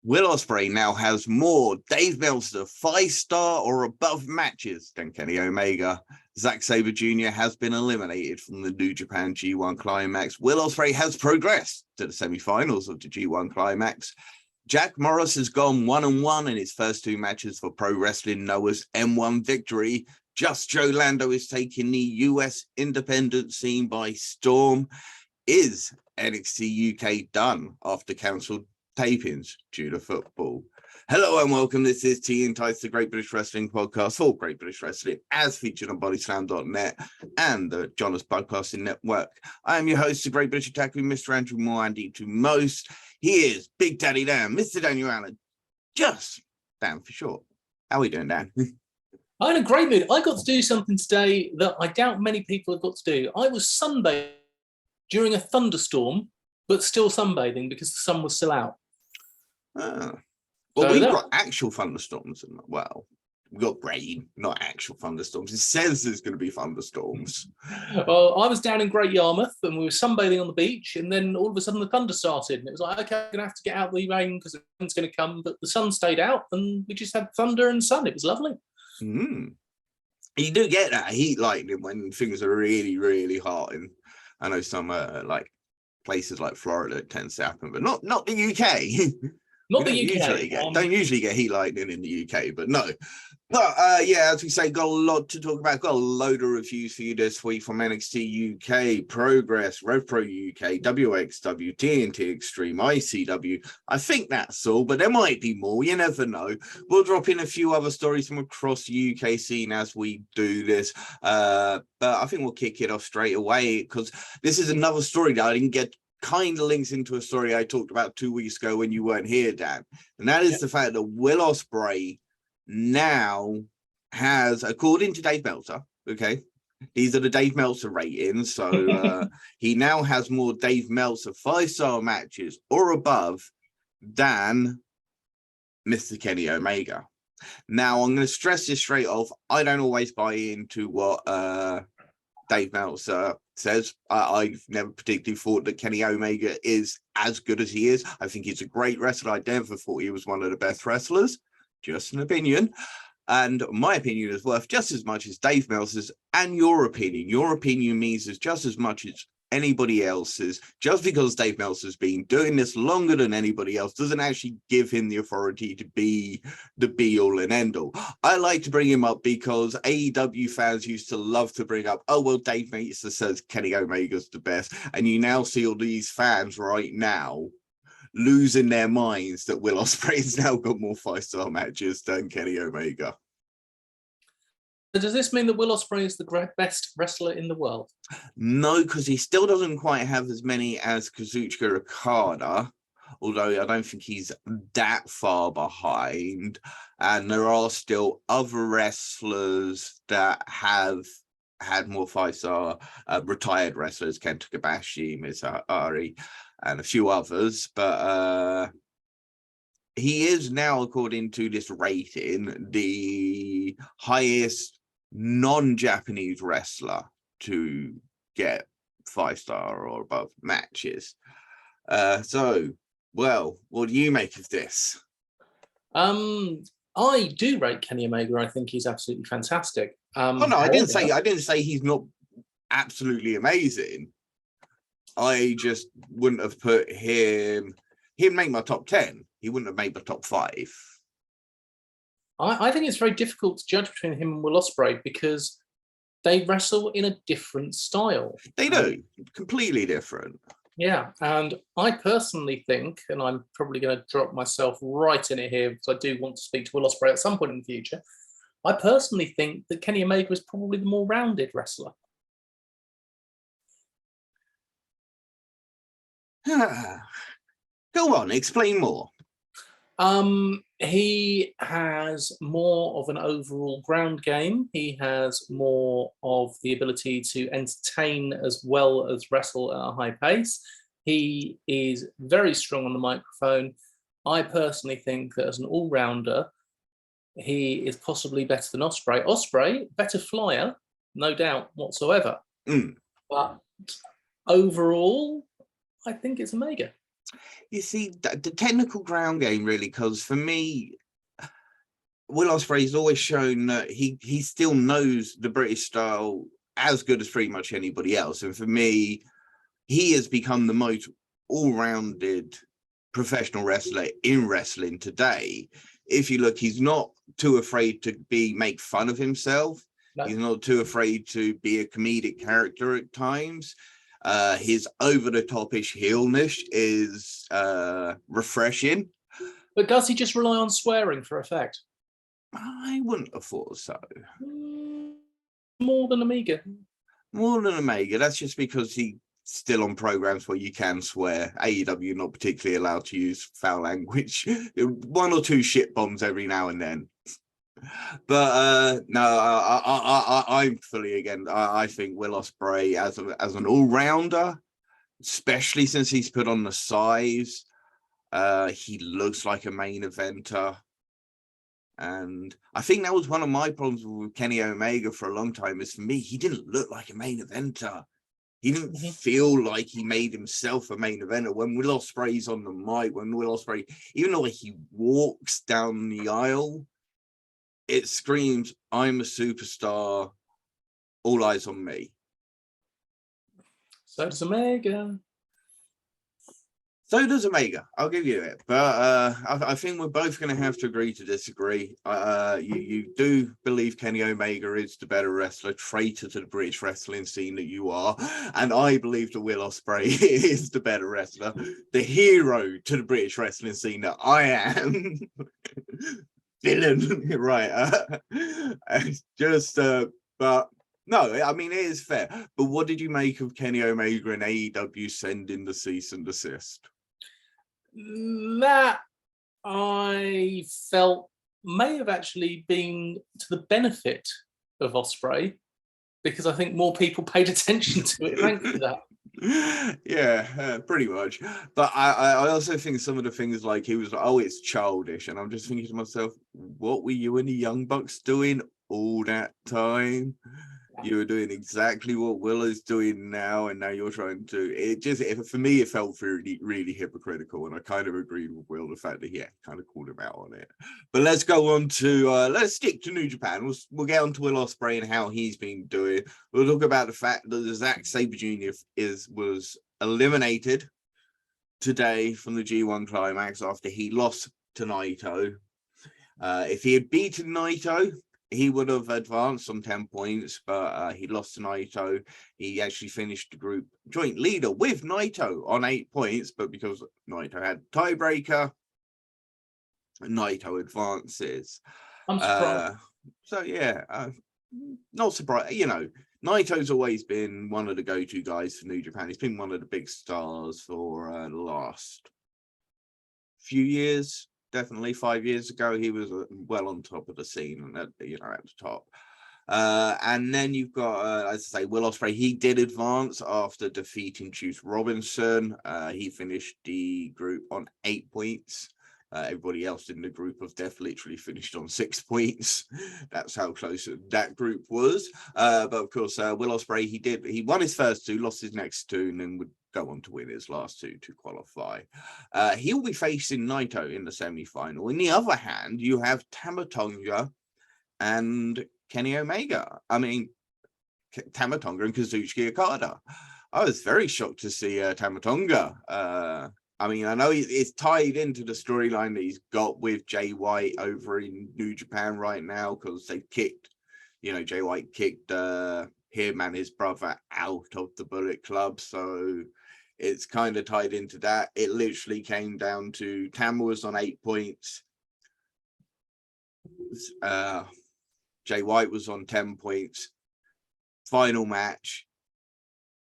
Will Ospreay now has more Dave Meltzer 5-star or above matches than Kenny Omega. Zack Sabre Jr. has been eliminated from the New Japan G1 Climax. Will Ospreay has progressed to the semi-finals of the G1 Climax. Jack Morris has gone 1-1 in his first 2 matches for Pro Wrestling Noah's M1 victory. Just Joe Lando is taking the US independent scene by storm. Is NXT UK done after cancelled tapings due to football? Hello and welcome. This is TNT, the Great British Wrestling podcast for Great British Wrestling, as featured on bodyslam.net and the Jonas Podcasting Network. I am your host, the Great British Attacker, Mr. Andrew Moore, and to most, he is Big Daddy Dan, Mr. Daniel Allen, just Dan for short. How are we doing, Dan? I'm in a great mood. I got to do something today that I doubt many people have got to do. I was sunbathing during a thunderstorm, but still sunbathing because the sun was still out. Well, we've got actual thunderstorms. Well, we've got rain, not actual thunderstorms. It says there's going to be thunderstorms. Well, I was down in Great Yarmouth and we were sunbathing on the beach, and then all of a sudden the thunder started. And it was like, okay, I'm going to have to get out the rain because the sun's going to come. But the sun stayed out and we just had thunder and sun. It was lovely. You do get that heat lightning when things are really, really hot. And I know some like places like Florida it tends to happen, but not the UK. Not the UK. Don't usually get heat lightning in the UK, but no. But yeah, as we say, got a lot to talk about. Got a load of reviews for you this week from NXT UK, Progress, Rev Pro UK, WXW, TNT Extreme, ICW. I think that's all, but there might be more. You never know. We'll drop in a few other stories from across the UK scene as we do this. But I think we'll kick it off straight away because this is another story that I didn't get. Kind of links into a story I talked about 2 weeks ago when you weren't here, Dan. And that is the fact that Will Ospreay now has, according to Dave Meltzer, okay, these are the Dave Meltzer ratings. So he now has more Dave Meltzer 5-star matches or above than Mr. Kenny Omega. Now, I'm going to stress this straight off. I don't always buy into what Dave Meltzer says. I've never particularly thought that Kenny Omega is as good as he is. I think he's a great wrestler. I never thought he was one of the best wrestlers. Just an opinion. And my opinion is worth just as much as Dave Meltzer's and your opinion. Your opinion means as just as much as anybody else's. Just because Dave Meltzer's been doing this longer than anybody else doesn't actually give him the authority to be the be-all and end-all. I like to bring him up because AEW fans used to love to bring up, oh, well, Dave Meltzer says Kenny Omega's the best. And you now see all these fans right now losing their minds that Will Ospreay's now got more 5-star matches than Kenny Omega. So does this mean that Will Ospreay is the best wrestler in the world? No, because he still doesn't quite have as many as Kazuchika Okada, although I don't think he's that far behind. And there are still other wrestlers that have had more 5-star retired wrestlers, Kenta Kobashi, Mizari, and a few others. But he is now, according to this rating, the highest non-Japanese wrestler to get 5-star or above matches. So, well, what do you make of this? I do rate Kenny Omega. I think he's absolutely fantastic. Oh no, I didn't say he's not absolutely amazing. I just wouldn't have put him. He'd make my top 10. He wouldn't have made my top 5. I think it's very difficult to judge between him and Will Ospreay because they wrestle in a different style. They do. Completely different. Yeah, and I personally think, and I'm probably going to drop myself right in it here because I do want to speak to Will Ospreay at some point in the future, I personally think that Kenny Omega is probably the more rounded wrestler. Go on, explain more. He has more of an overall ground game. He has more of the ability to entertain as well as wrestle at a high pace. He is very strong on the microphone. I personally think that as an all-rounder, he is possibly better than Ospreay. Ospreay, better flyer, no doubt whatsoever. But overall, I think it's Omega. You see, the technical ground game, really, because for me, Will Ospreay's always shown that he still knows the British style as good as pretty much anybody else. And for me, he has become the most all-rounded professional wrestler in wrestling today. If you look, he's not too afraid to make fun of himself. No. He's not too afraid to be a comedic character at times. His over-the-top-ish heelness is refreshing. But does he just rely on swearing for effect? I wouldn't have thought so. More than Omega. More than Omega. That's just because he's still on programs where you can swear. AEW not particularly allowed to use foul language. 1 or 2 shit bombs every now and then. But no, I'm fully again. I think Will Ospreay as an all-rounder, especially since he's put on the size, he looks like a main eventer. And I think that was one of my problems with Kenny Omega for a long time, is for me, he didn't look like a main eventer. He didn't feel like he made himself a main eventer. When Will Ospreay's on the mic, when Will Ospreay, even though he walks down the aisle, it screams, I'm a superstar, all eyes on me. So does Omega. So does Omega, I'll give you it. But I think we're both going to have to agree to disagree. You do believe Kenny Omega is the better wrestler, traitor to the British wrestling scene that you are. And I believe that Will Ospreay is the better wrestler, the hero to the British wrestling scene that I am. Villain, right? But no, I mean, it is fair. But what did you make of Kenny Omega and AEW sending the cease and desist? That I felt may have actually been to the benefit of Ospreay, because I think more people paid attention to it. Thanks for that. Yeah, pretty much. But I also think some of the things, like he was like, oh, it's childish. And I'm just thinking to myself, what were you and the Young Bucks doing all that time? You were doing exactly what Will is doing now, and now you're trying to. For me, it felt really, really hypocritical, and I kind of agreed with Will, the fact that he kind of called him out on it. But let's go on to let's stick to New Japan. We'll get on to Will Ospreay and how he's been doing. We'll talk about the fact that Zack Sabre Jr. was eliminated today from the G1 Climax after he lost to Naito. If he had beaten Naito, he would have advanced on 10 points, but he lost to Naito. He actually finished the group joint leader with Naito on 8 points, but because Naito had tiebreaker, Naito advances. I'm surprised. So yeah, not surprised. You know, Naito's always been one of the go-to guys for New Japan. He's been one of the big stars for the last few years. Definitely 5 years ago, he was well on top of the scene, and at the top. And then you've got, as I say, Will Ospreay. He did advance after defeating Juice Robinson. He finished the group on 8 points. Everybody else in the group of death literally finished on 6 points. That's how close that group was. But of course, Will Ospreay, he won his first 2, lost his next 2, and then would go on to win his last 2 to qualify. He'll be facing Naito in the semi-final. In the other hand, you have Tama Tonga and Kenny Omega. I mean, Tama Tonga and Kazuchika Okada. I was very shocked to see Tama Tonga. I mean, I know it's tied into the storyline that he's got with Jay White over in New Japan right now, because they kicked, Jay White kicked him and his brother out of the Bullet Club. So it's kind of tied into that. It literally came down to Tama was on 8 points. Jay White was on 10 points. Final match.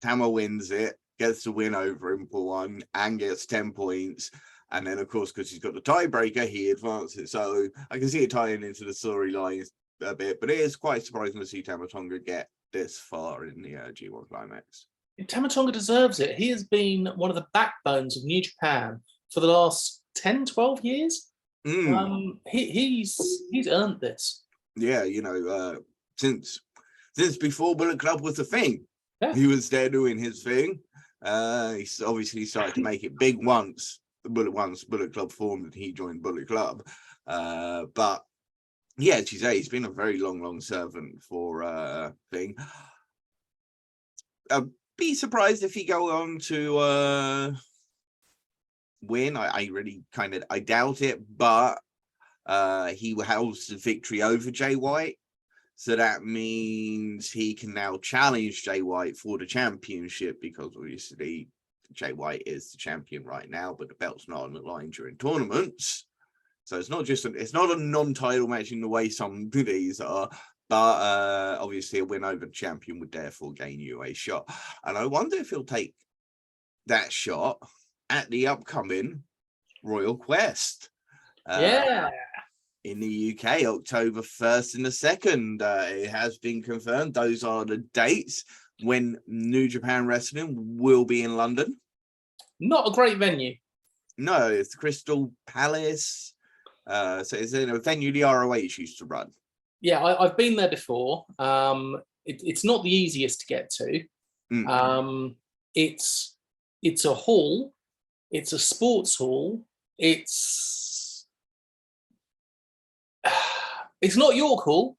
Tama wins it, gets the win over him for 1, and gets 10 points. And then, of course, because he's got the tiebreaker, he advances. So I can see it tying into the storyline a bit, but it is quite surprising to see Tama Tonga get this far in the G1 Climax. Tama Tonga deserves it. He has been one of the backbones of New Japan for the last 10, 12 years. He's earned this. Yeah, since before Bullet Club was a thing. Yeah. He was there doing his thing. He's obviously started to make it big once Bullet Club formed and he joined Bullet Club. But yeah, as you say, he's been a very long servant for thing. I'd be surprised if he go on to win. I really I doubt it, but he holds the victory over Jay White. So that means he can now challenge Jay White for the championship, because obviously Jay White is the champion right now, but the belt's not on the line during tournaments. So it's not a non-title match in the way some of these are, but obviously a win over the champion would therefore gain you a shot. And I wonder if he'll take that shot at the upcoming Royal Quest. In the UK, October 1st and the 2nd. It has been confirmed. Those are the dates when New Japan Wrestling will be in London. Not a great venue. No, it's the Crystal Palace. So it's in a venue the ROH used to run. Yeah, I've been there before. It's not the easiest to get to. It's a hall. It's a sports hall. It's not York Hall.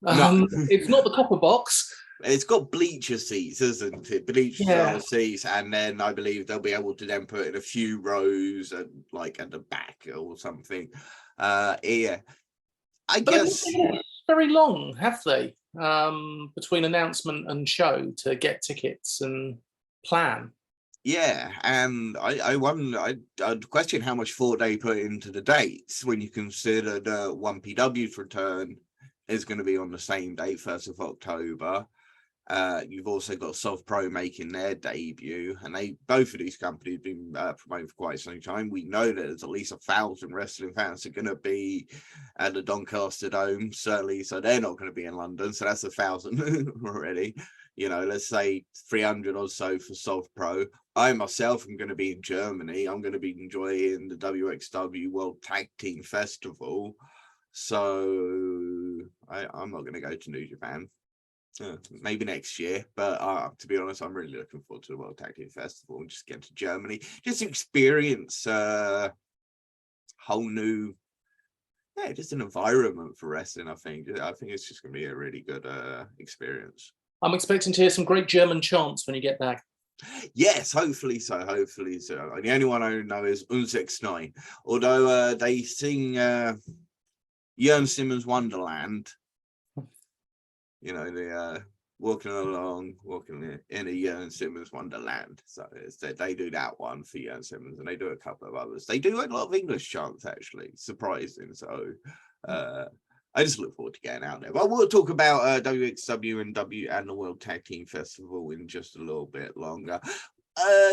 No. It's not the Copper Box. It's got bleacher seats, isn't it? Bleacher seats, and then I believe they'll be able to then put in a few rows at the back or something. Yeah, I guess very long, have they? Between announcement and show to get tickets and plan. Yeah, and I wonder, I'd question how much thought they put into the dates when you consider the 1PW's return is going to be on the same date, 1st of October. You've also got Soft Pro making their debut, and both of these companies have been promoting for quite some time. We know that there's at least 1,000 wrestling fans are going to be at the Doncaster Dome, certainly, so they're not going to be in London, so that's 1,000 already. Let's say 300 or so for Soft Pro. I myself am going to be in Germany. I'm going to be enjoying the WXW World Tag Team Festival. So I'm not going to go to New Japan. Maybe next year. But to be honest, I'm really looking forward to the World Tag Team Festival and just get to Germany. Just experience whole new, just an environment for wrestling, I think. It's just going to be a really good experience. I'm expecting to hear some great German chants when you get back. Yes, hopefully so. The only one I know is Unsex9, although they sing Jörn Simmons Wonderland. They walking in a Jörn Simmons Wonderland. So they do that one for Jörn Simmons, and they do a couple of others. They do a lot of English chants, actually, surprising. So I just look forward to getting out there. But we'll talk about WXW and the World Tag Team Festival in just a little bit longer.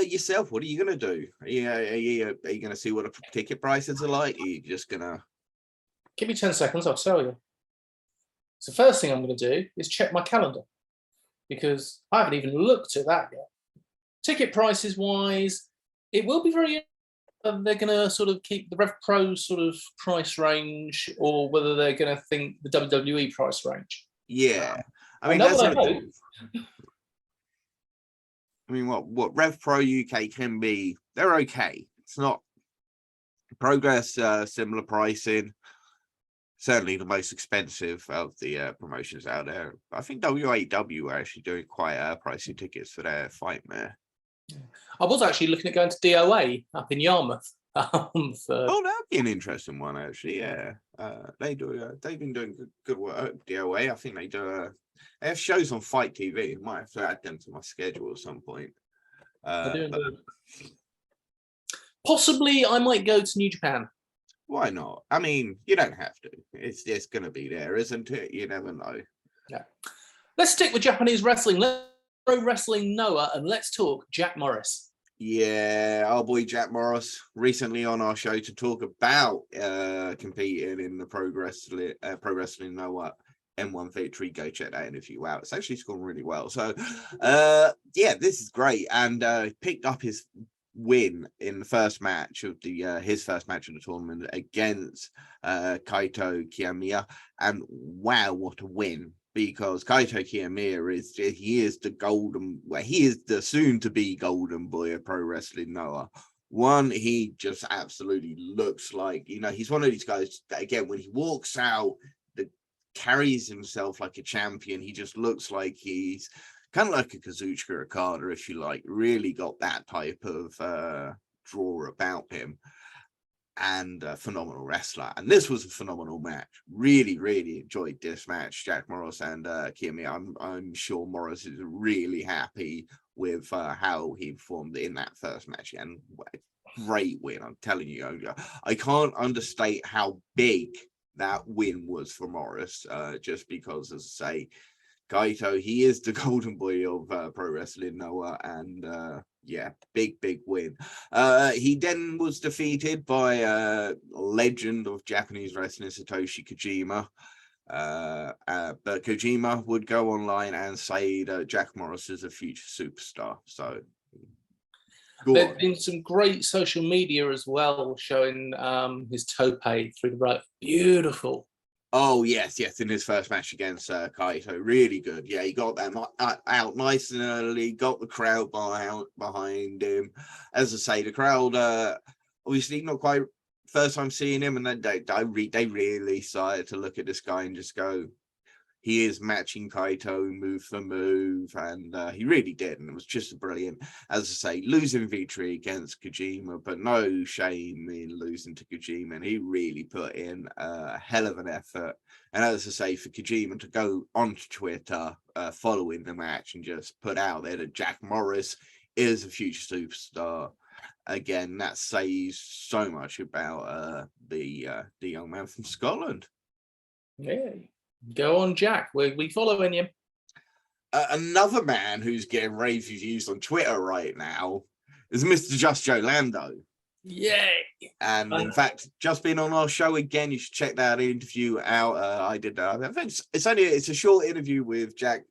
Yourself, what are you going to do? Are you going to see what the ticket prices are like? Are you just going to... Give me 10 seconds, I'll tell you. So first thing I'm going to do is check my calendar, because I haven't even looked at that yet. Ticket prices wise, it will be very... they're going to sort of keep the Rev Pro sort of price range, or whether they're going to think the WWE price range. Yeah. I mean, that's what Rev Pro UK can be. They're okay. It's not Progress, similar pricing. Certainly the most expensive of the promotions out there. I think WAW are actually doing quite pricey tickets for their fight there. I was actually looking at going to DOA up in Yarmouth. Oh, that'd be an interesting one, actually. Yeah, they've been doing good work. DOA, I think they have shows on Fight TV. I might have to add them to my schedule at some point. Possibly, I might go to New Japan. Why not? I mean, you don't have to. It's going to be there, isn't it? You never know. Yeah. Let's stick with Japanese wrestling. Let's Pro Wrestling Noah, and let's talk Jack Morris. Yeah, our boy Jack Morris recently on our show to talk about competing in the Pro Wrestling Noah M1 victory. Go check that interview out. It's actually scoring really well. So, this is great. And picked up his win in the first match of his first match of the tournament against Kaito Kiyomiya, and wow, what a win! because Kaito Kiyomiya is the soon to be golden boy of Pro Wrestling Noah. One, he just absolutely looks like, he's one of these guys that, again, when he walks out, that carries himself like a champion. He just looks like he's kind of like a Kazuchika Okada, if you like, really got that type of draw about him. And a phenomenal wrestler. And this was a phenomenal match. Really, really enjoyed this match, Jack Morris and Kiyomiya. I'm sure Morris is really happy with how he performed in that first match. And great win, I'm telling you. I can't understate how big that win was for Morris, just because, as I say, Kaito, he is the golden boy of Pro Wrestling Noah, and big win. He then was defeated by legend of Japanese wrestling, Satoshi Kojima. But Kojima would go online and say that Jack Morris is a future superstar. So there's been some great social media as well showing his tope through the rope. Beautiful. Oh, yes, in his first match against Kaito. Really good. Yeah, he got them out nice and early, got the crowd behind him. As I say, the crowd, obviously not quite first time seeing him, and then they really started to look at this guy and just go, he is matching Kaito move for move, and he really did, and it was just brilliant. As I say, losing victory against Kojima, but no shame in losing to Kojima, and he really put in a hell of an effort. And as I say, for Kojima to go onto Twitter following the match and just put out there that Jack Morris is a future superstar, again, that says so much about the young man from Scotland. Yeah. Go on, Jack. We following you. Another man who's getting rave reviews on Twitter right now is Mr. Just Joe Lando. Yay! And in fact, just been on our show again. You should check that interview out. I did. It's a short interview with Jack,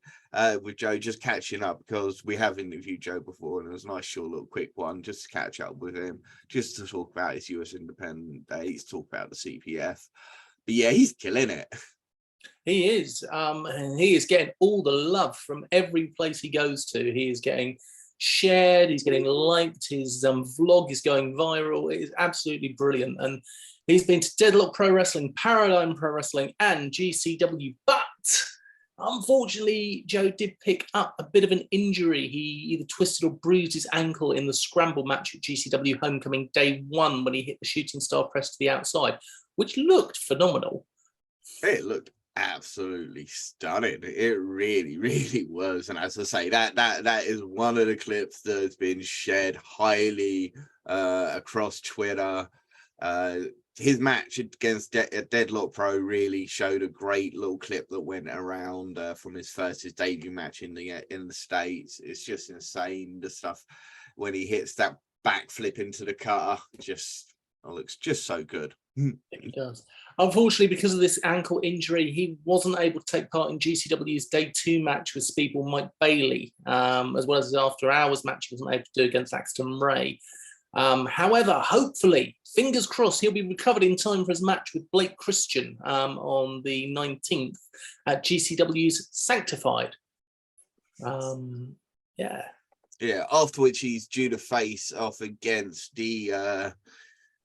with Joe, just catching up, because we have interviewed Joe before, and it was a nice, short, little, quick one just to catch up with him, just to talk about his US Independent Days, talk about the CPF. But yeah, he's killing it. He is, and he is getting all the love from every place he goes to. He is getting shared, he's getting liked, his vlog is going viral. It is absolutely brilliant. And he's been to Deadlock Pro Wrestling, Paradigm Pro Wrestling, and GCW. But unfortunately, Joe did pick up a bit of an injury. He either twisted or bruised his ankle in the scramble match at GCW Homecoming Day 1 when he hit the shooting star press to the outside, which looked phenomenal. It looked absolutely stunning. It really was. And as I say, that is one of the clips that's been shared highly across Twitter. His match against Deadlock Pro really showed a great little clip that went around from his debut match in the States. It's just insane, the stuff when he hits that backflip into the car. Looks just so good. It does. Unfortunately, because of this ankle injury, he wasn't able to take part in GCW's Day 2 match with Speedball Mike Bailey, as well as his after hours match he wasn't able to do against Axton Ray. However, hopefully, fingers crossed, he'll be recovered in time for his match with Blake Christian on the 19th at GCW's Sanctified. Yeah, after which he's due to face off against the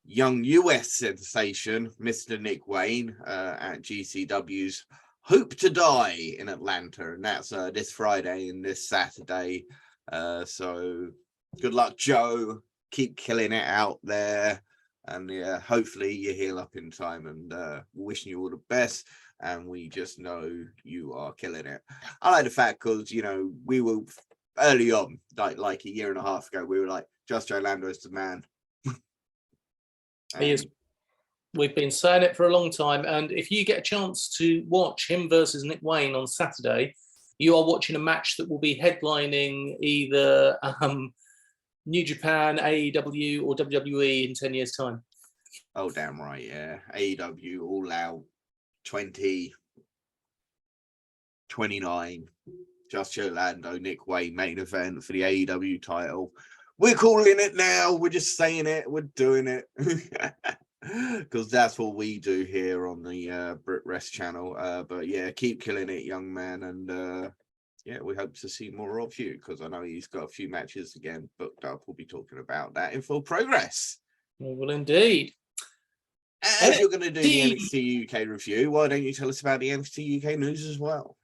young US sensation, Mr. Nick Wayne, at GCW's Hope to Die in Atlanta, and that's this Friday and this Saturday. So good luck, Joe. Keep killing it out there, and yeah, hopefully you heal up in time, and wishing you all the best. And we just know you are killing it. I like the fact, because we were early on, like a year and a half ago, we were like, Just Joe Lando is the man. He is. We've been saying it for a long time, and if you get a chance to watch him versus Nick Wayne on Saturday, you are watching a match that will be headlining either New Japan, AEW, or WWE in 10 years' time. Oh, damn right, yeah. AEW All Out 2029. Just Joe Lando, Nick Wayne main event for the AEW title. We're calling it now. We're just saying it. We're doing it. because that's what we do here on the Brit Wres channel. But yeah, keep killing it, young man, and yeah, we hope to see more of you, because I know he's got a few matches again booked up. We'll be talking about that in full progress. We will indeed. As you're going to do the NXT UK review, why don't you tell us about the NXT UK news as well?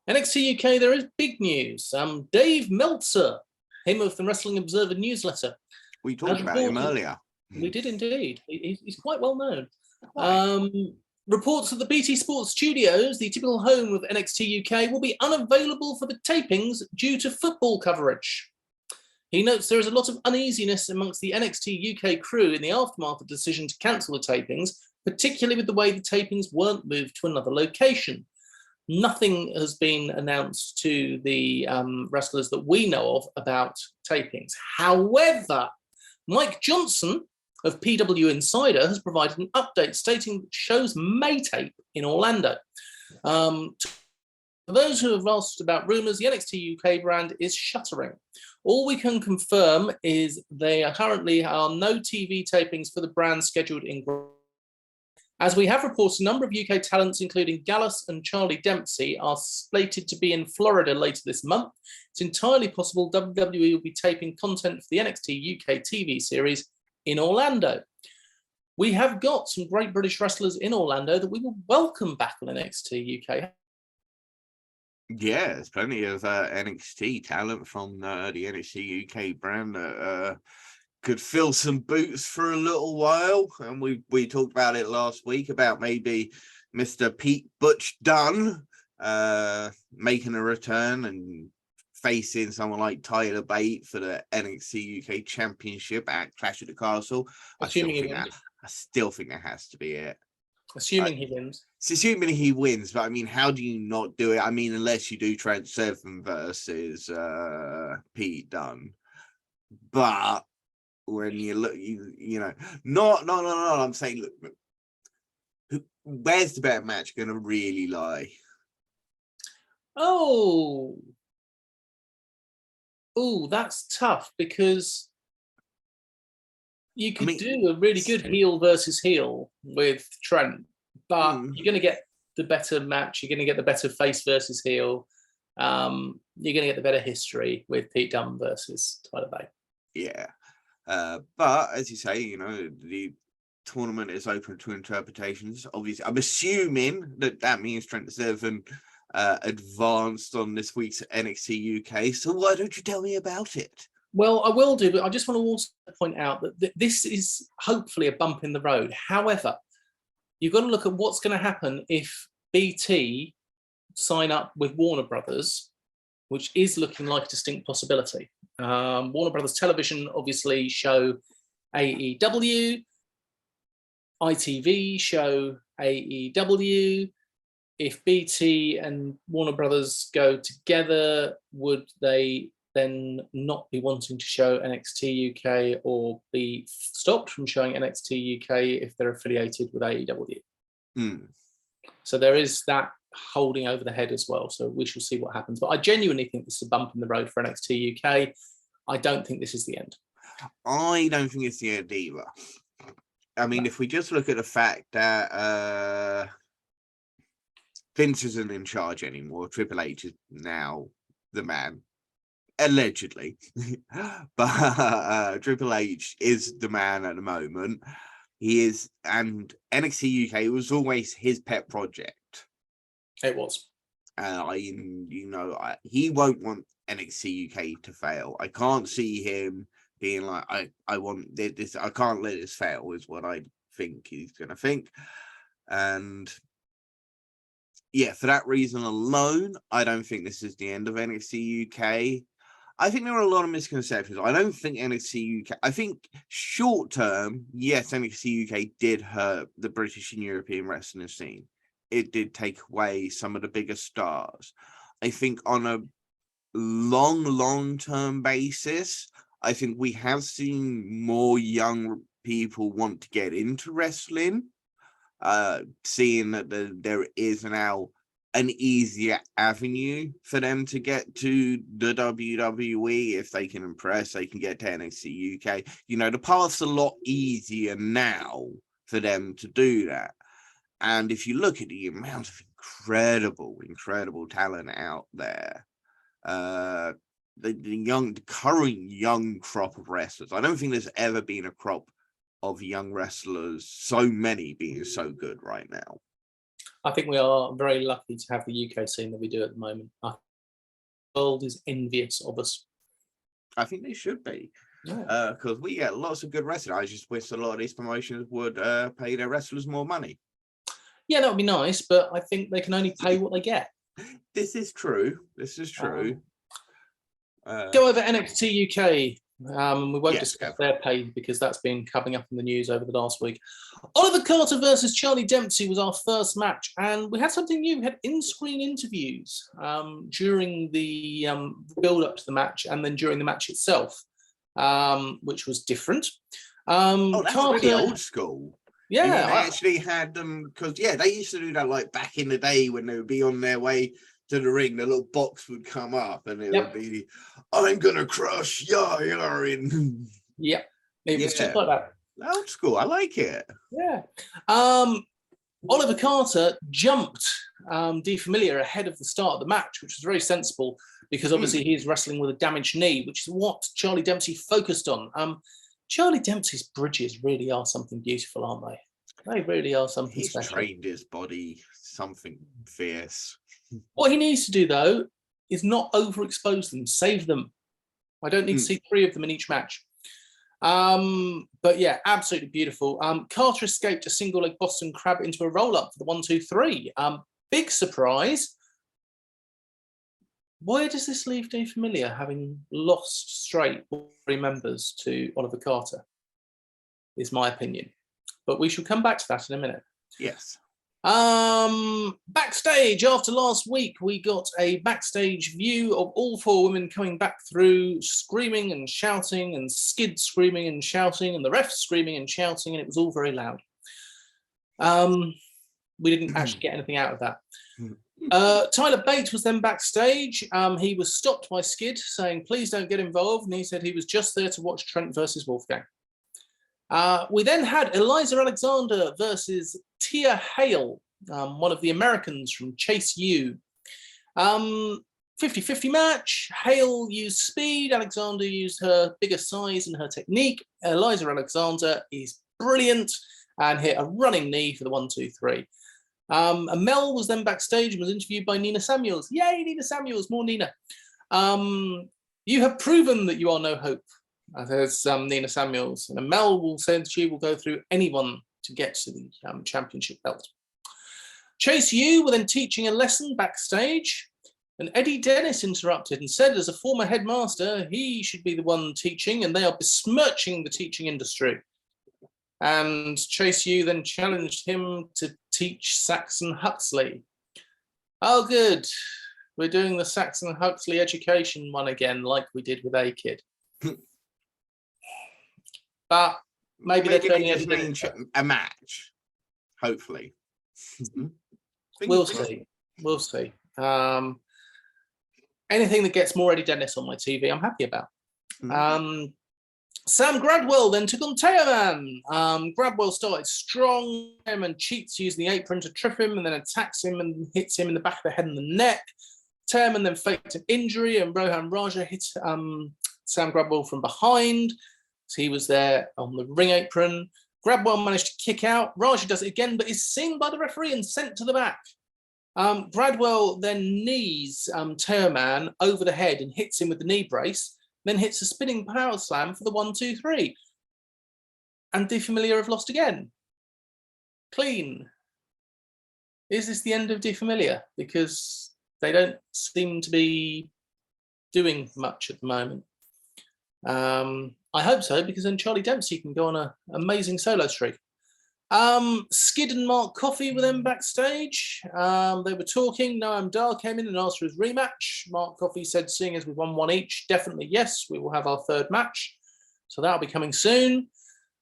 NXT UK, there is big news. Dave Meltzer, him of the Wrestling Observer newsletter. We talked about him earlier. We did indeed. He's quite well known. Right. Reports of the BT Sports Studios, the typical home of NXT UK, will be unavailable for the tapings due to football coverage. He notes there is a lot of uneasiness amongst the NXT UK crew in the aftermath of the decision to cancel the tapings, particularly with the way the tapings weren't moved to another location. Nothing has been announced to the wrestlers that we know of about tapings. However, Mike Johnson of PW Insider has provided an update stating that shows may tape in Orlando. For those who have asked about rumours, the NXT UK brand is shuttering. All we can confirm is there currently are no TV tapings for the brand scheduled in. As we have reported, a number of UK talents, including Gallus and Charlie Dempsey, are slated to be in Florida later this month. It's entirely possible WWE will be taping content for the NXT UK TV series in Orlando. We have got some great British wrestlers in Orlando that we will welcome back on NXT UK. Yeah, there's plenty of NXT talent from the NXT UK brand that could fill some boots for a little while. And we talked about it last week about maybe Mr. Pete Butch Dunne making a return and facing someone like Tyler Bate for the NXT UK Championship at Clash of the Castle. I still think that has to be it. Assuming he wins. It's assuming he wins, but I mean, how do you not do it? I mean, unless you do Trent Seven versus Pete Dunne. But when you look, you know, no. I'm saying, look, where's the better match going to really lie? Oh, that's tough, because you could do a really good heel versus heel with Trent, but you're going to get the better match. You're going to get the better face versus heel. You're going to get the better history with Pete Dunne versus Tyler Bate. Yeah. But as you say, you know, the tournament is open to interpretations. Obviously, I'm assuming that means Trent Seven advanced on this week's NXT UK. So why don't you tell me about it? Well, I will do, but I just want to also point out that this is hopefully a bump in the road. However, you've got to look at what's going to happen if BT sign up with Warner Brothers, which is looking like a distinct possibility. Warner Brothers Television obviously show AEW, ITV show AEW. If BT and Warner Brothers go together, would they then not be wanting to show NXT UK or be stopped from showing NXT UK if they're affiliated with AEW? So there is that holding over the head as well. So we shall see what happens. But I genuinely think this is a bump in the road for NXT UK. I don't think this is the end. I don't think it's the end either. I mean, if we just look at the fact that Vince isn't in charge anymore, Triple H is now the man, allegedly. But Triple H is the man at the moment. He is, and NXT UK was always his pet project. It was. He won't want NXT UK to fail. I can't see him being like, I want this, I can't let this fail, is what I think he's going to think. And yeah, for that reason alone, I don't think this is the end of NXT UK. I think there are a lot of misconceptions. I don't think NXT UK, I think short term, yes, NXT UK did hurt the British and European wrestling scene. It did take away some of the biggest stars. I think on a long-term basis, I think we have seen more young people want to get into wrestling, seeing that there is now an easier avenue for them to get to the WWE. If they can impress, they can get to NXT UK. You know, the path's a lot easier now for them to do that. And if you look at the amount of incredible talent out there, the current young crop of wrestlers, I don't think there's ever been a crop of young wrestlers, so many being so good right now. I think we are very lucky to have the UK scene that we do at the moment. The world is envious of us. I think they should be, because we get lots of good wrestling. I just wish a lot of these promotions would pay their wrestlers more money. Yeah, that would be nice, but I think they can only pay what they get. This is true. Go over NXT UK. We won't discuss their pay because that's been coming up in the news over the last week. Oliver Carter versus Charlie Dempsey was our first match, and we had something new. We had in-screen interviews during the build-up to the match and then during the match itself, which was different. That's really old school. Yeah, I actually had them because they used to do that like back in the day when they would be on their way to the ring. The little box would come up and it would be, "I'm gonna crush you're in." Yeah, it was just like that. Old school. I like it. Yeah. Oliver Carter jumped De Familia ahead of the start of the match, which was very sensible because obviously he is wrestling with a damaged knee, which is what Charlie Dempsey focused on. Charlie Dempsey's bridges really are something beautiful, aren't they? They really are something special. He's trained his body something fierce. What he needs to do, though, is not overexpose them, save them. I don't need to see 3 of them in each match. But yeah, absolutely beautiful. Carter escaped a single leg Boston Crab into a roll up for the 1, 2, 3. Big surprise. Where does this leave De Familia, having lost straight 3 members to Oliver Carter? Is my opinion. But we shall come back to that in a minute. Yes. Backstage after last week, we got a backstage view of all 4 women coming back through, screaming and shouting, and Skid screaming and shouting, and the ref screaming and shouting, and it was all very loud. We didn't actually get anything out of that. Tyler Bate was then backstage. He was stopped by Skid saying, "Please don't get involved," and he said he was just there to watch Trent versus Wolfgang. We then had Eliza Alexander versus Tia Hale, one of the Americans from Chase U. 50-50 match. Hale used speed. Alexander used her bigger size and her technique. Eliza Alexander is brilliant and hit a running knee for the 1, 2, 3. Mel was then backstage and was interviewed by Nina Samuels. Yay, Nina Samuels, more Nina. You have proven that you are no hope. There's Nina Samuels. And Mel will say that she will go through anyone to get to the championship belt. Chase U were then teaching a lesson backstage. And Eddie Dennis interrupted and said, as a former headmaster, he should be the one teaching, and they are besmirching the teaching industry. And Chase U then challenged him to teach Saxon Huxley. Oh, good. We're doing the Saxon Huxley education one again, like we did with A-Kid. But maybe they're turning it a match, hopefully. We'll see. We'll see. Anything that gets more Eddie Dennis on my TV, I'm happy about. Sam Gradwell then took on Teoman. Gradwell started strong. Teoman cheats using the apron to trip him and then attacks him and hits him in the back of the head and the neck. Teoman then faked an injury and Rohan Raja hit Sam Gradwell from behind. So he was there on the ring apron. Gradwell managed to kick out. Raja does it again, but is seen by the referee and sent to the back. Gradwell then knees Teoman over the head and hits him with the knee brace, then hits a spinning power slam for the 1, 2, 3. And De Familia have lost again. Clean. Is this the end of De Familia? Because they don't seem to be doing much at the moment. I hope so, because then Charlie Dempsey can go on an amazing solo streak. Skid and Mark Coffey were then backstage. They were talking. Noam Dar came in and asked for his rematch. Mark Coffey said, seeing as we won 1 each, definitely yes, we will have our 3rd match. So that'll be coming soon.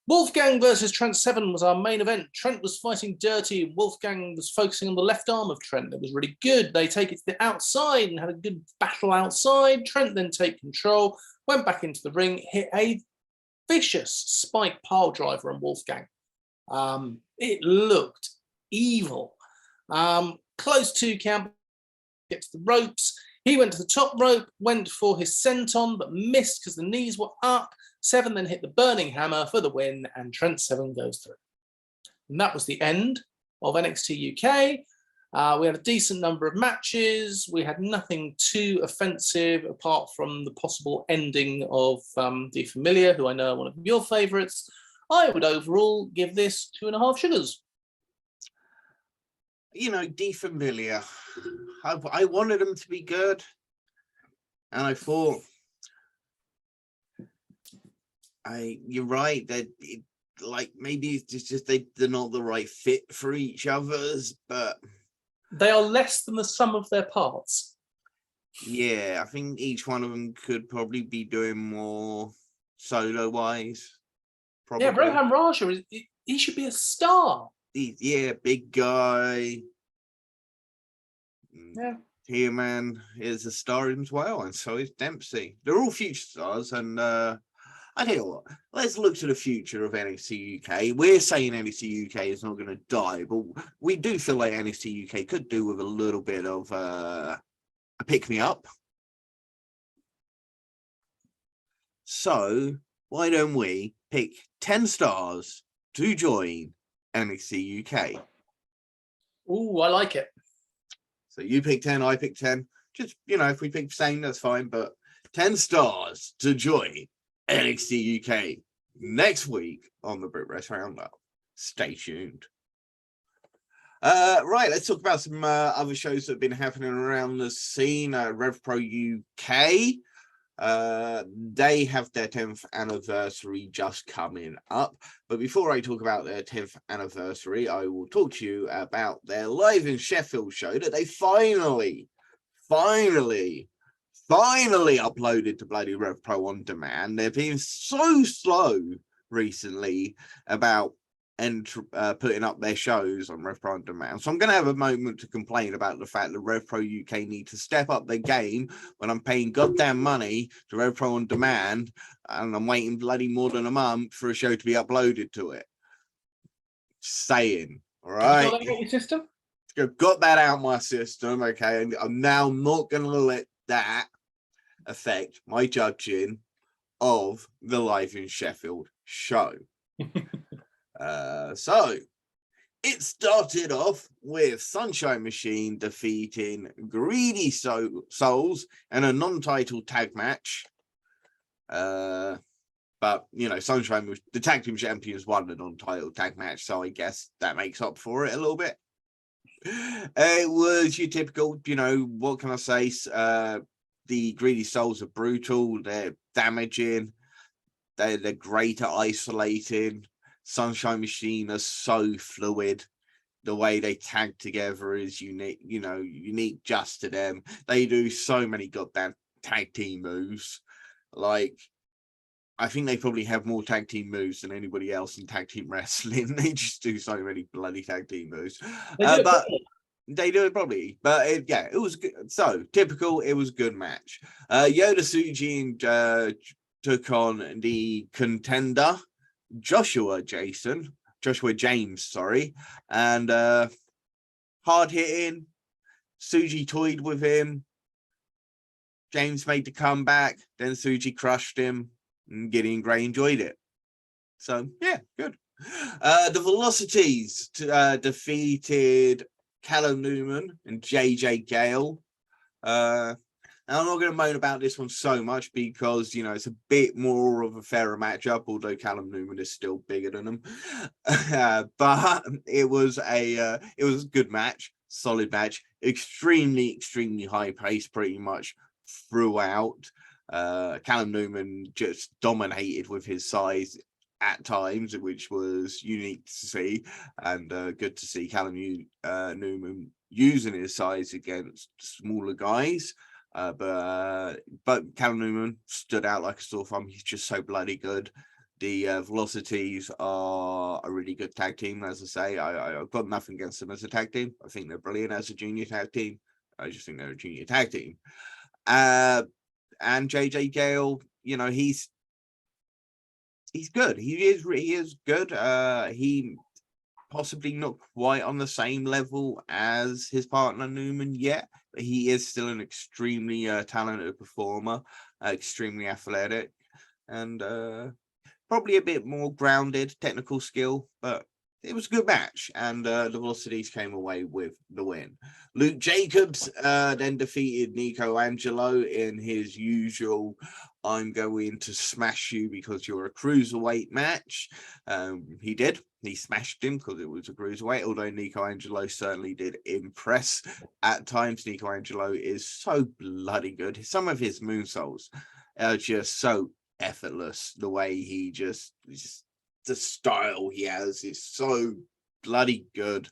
Wolfgang versus Trent Seven was our main event. Trent was fighting dirty. Wolfgang was focusing on the left arm of Trent. That was really good. They take it to the outside and had a good battle outside. Trent then take control, went back into the ring, hit a vicious spike pile driver on Wolfgang. It looked evil. Close to count, get to the ropes. He went to the top rope, went for his senton, but missed because the knees were up. Seven then hit the burning hammer for the win, and Trent Seven goes through. And that was the end of NXT UK. We had a decent number of matches. We had nothing too offensive apart from the possible ending of The Familiar, who I know are one of your favourites. I would overall give this 2.5 sugars. You know, De Familiar, I wanted them to be good, and I thought, you're right, that like maybe it's just they're not the right fit for each other's, but they are less than the sum of their parts. Yeah, I think each one of them could probably be doing more solo wise. Probably. Yeah, Rohan Raja, he should be a star. Yeah, big guy. Yeah. He-Man is a star as well, and so is Dempsey. They're all future stars, and I tell you what, let's look to the future of NXT UK. We're saying NXT UK is not going to die, but we do feel like NXT UK could do with a little bit of a pick-me-up. So why don't we pick 10 stars to join NXT UK? Ooh, I like it. So you pick 10, I pick 10. Just, you know, if we pick the same, that's fine. But 10 stars to join NXT UK next week on the Brit Wres Round Up. Stay tuned. Right, let's talk about some other shows that have been happening around the scene. Rev Pro UK. They have their 10th anniversary just coming up, but before I talk about their 10th anniversary, I will talk to you about their Live in Sheffield show that they finally uploaded to bloody Rev Pro on demand. They've been so slow recently about putting up their shows on Rev Pro on demand, so I'm going to have a moment to complain about the fact that Rev Pro UK need to step up their game when I'm paying goddamn money to Rev Pro on demand and I'm waiting bloody more than a month for a show to be uploaded to it. Saying, all right, you got that out your system? Got that out my system, okay, and I'm now not going to let that affect my judging of the Live in Sheffield show. So it started off with Sunshine Machine defeating Greedy Souls in a non-title tag match. But you know, Sunshine, the tag team champions, won the non-title tag match, so I guess that makes up for it a little bit. It was your typical, you know, what can I say? The Greedy Souls are brutal. They're damaging. They're great at isolating. Sunshine Machine are so fluid. The way they tag together is unique, you know, unique just to them. They do so many goddamn tag team moves. Like, I think they probably have more tag team moves than anybody else in tag team wrestling. They just do so many bloody tag team moves. They do it probably. But it was good. So typical. It was a good match. Yoda Tsuji took on the contender Joshua James, sorry, and hard hitting. Tsuji toyed with him. James made the comeback, then Tsuji crushed him, and Gideon Gray enjoyed it. So yeah, good. The Velocities defeated Callum Newman and JJ Gale. And I'm not going to moan about this one so much because, you know, it's a bit more of a fairer matchup, although Callum Newman is still bigger than him. But it was a good match, solid match, extremely high pace pretty much throughout. Callum Newman just dominated with his size at times, which was unique to see, and good to see Callum Newman using his size against smaller guys. But Callum Newman stood out like a sore thumb. He's just so bloody good. The Velocities are a really good tag team, as I say. I've got nothing against them as a tag team. I think they're brilliant as a junior tag team. I just think they're a junior tag team. And JJ Gale, you know, he's good. He is good. He possibly not quite on the same level as his partner Newman yet, but he is still an extremely talented performer, extremely athletic, and probably a bit more grounded technical skill, but it was a good match, and the Velocities came away with the win. Luke Jacobs then defeated Nico Angelo in his usual "I'm going to smash you because you're a cruiserweight" match. He did. He smashed him because it was a cruiserweight, although Nico Angelo certainly did impress at times. Nico Angelo is so bloody good. Some of his moonsaults are just so effortless. The way he just the style he has is so bloody good.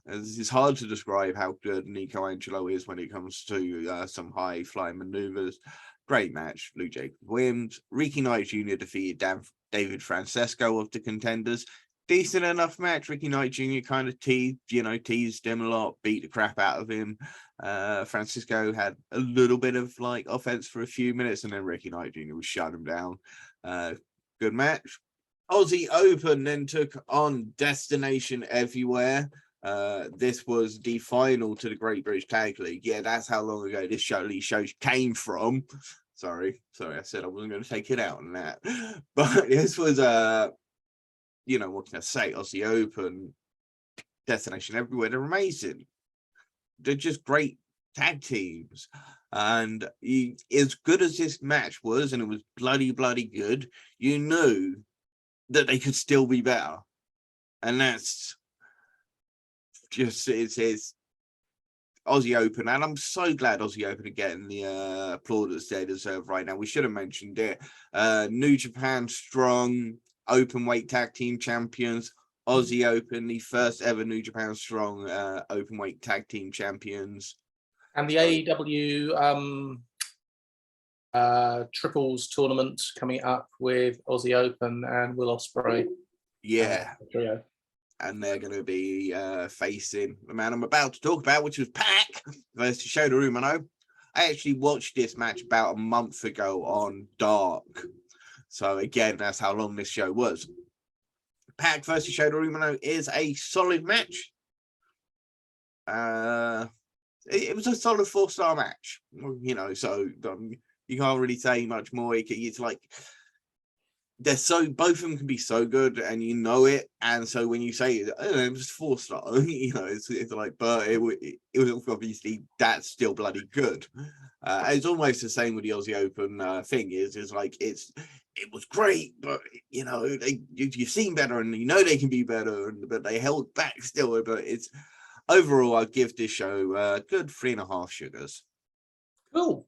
It's hard to describe how good Nico Angelo is when it comes to some high flying maneuvers. Great match. Luke Jacobs wins. Ricky Knight Jr. defeated David Francesco of the Contenders. Decent enough match. Ricky Knight Jr. kind of teased him a lot, beat the crap out of him. Francisco had a little bit of like offense for a few minutes, and then Ricky Knight Jr. was shut him down. Good match. Aussie Open then took on Destination Everywhere. This was the final to the Great British Tag League. Yeah, that's how long ago this show came from. Sorry, I said I wasn't going to take it out on that. But this was what can I say? Aussie Open, Destination Everywhere, they're amazing. They're just great tag teams. And as good as this match was, and it was bloody good, you knew that they could still be better. And that's just, it's Aussie Open. And I'm so glad Aussie Open are getting the plaudits they deserve right now. We should have mentioned it. New Japan Strong Open Weight Tag Team Champions. Aussie Open, the first ever New Japan Strong Open Weight Tag Team Champions. And the AEW triples tournament coming up with Aussie Open and Will Ospreay. Yeah. And they're going to be facing the man I'm about to talk about, which was Pac versus Shota Umino. I actually watched this match about a month ago on Dark. So again, that's how long this show was. Pac versus Shota Umino is a solid match. It was a solid 4-star match, so you can't really say much more. It's like both of them can be so good, and you know it. And so when you say it was 4-star, it's like, but it was obviously that's still bloody good. It's almost the same with the Aussie Open thing. Is like it was great, but you've seen better, and they can be better, but they held back still. But it's overall, I'd give this show a good 3.5 sugars. Cool.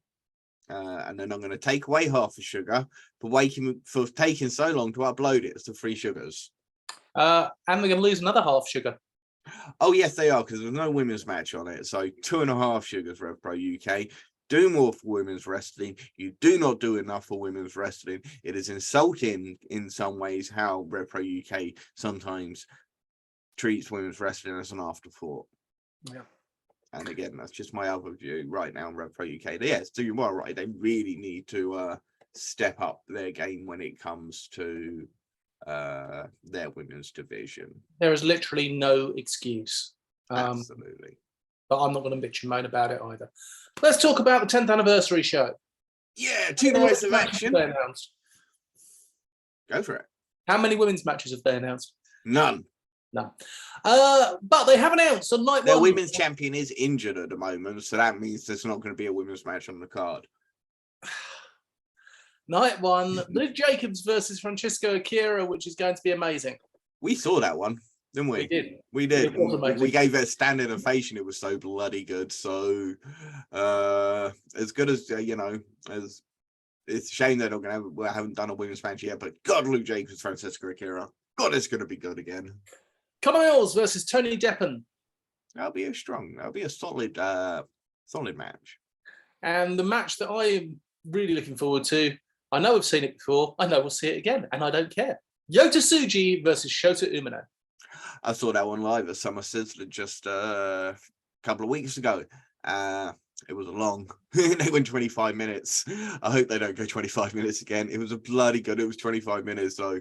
And then I'm going to take away half a sugar for taking so long to upload it. It's the 3 sugars. And they're going to lose another half sugar. Oh, yes, they are, because there's no women's match on it. So 2.5 sugars, Rev Pro UK. Do more for women's wrestling. You do not do enough for women's wrestling. It is insulting in some ways how Rev Pro UK sometimes treats women's wrestling as an afterthought. Yeah. And again, that's just my other view right now on Rev Pro UK. Yes, you are right. They really need to step up their game when it comes to their women's division. There is literally no excuse. Absolutely. But I'm not going to bitch and moan about it either. Let's talk about the 10th anniversary show. Yeah, 2 nights of action. Go for it. How many women's matches have they announced? None. No. But they have announced on night Their one. women's champion is injured at the moment, so that means there's not going to be a women's match on the card. Night one, Luke Jacobs versus Francisco Akira, which is going to be amazing. We saw that one, didn't we? We did. We did. We gave it a standing ovation. It was so bloody good. So as good as as it's a shame they haven't done a women's match yet. But God, Luke Jacobs, Francisco Akira, God, it's going to be good again. Connor Mills versus Tony Deppen. That'll be a solid match. And the match that I am really looking forward to, I know we've seen it before, I know we'll see it again, and I don't care. Yota Tsuji versus Shota Umino. I saw that one live at Summer Sizzler just a couple of weeks ago. It was long. They went 25 minutes. I hope they don't go 25 minutes again. It was a bloody good. It was 25 minutes, so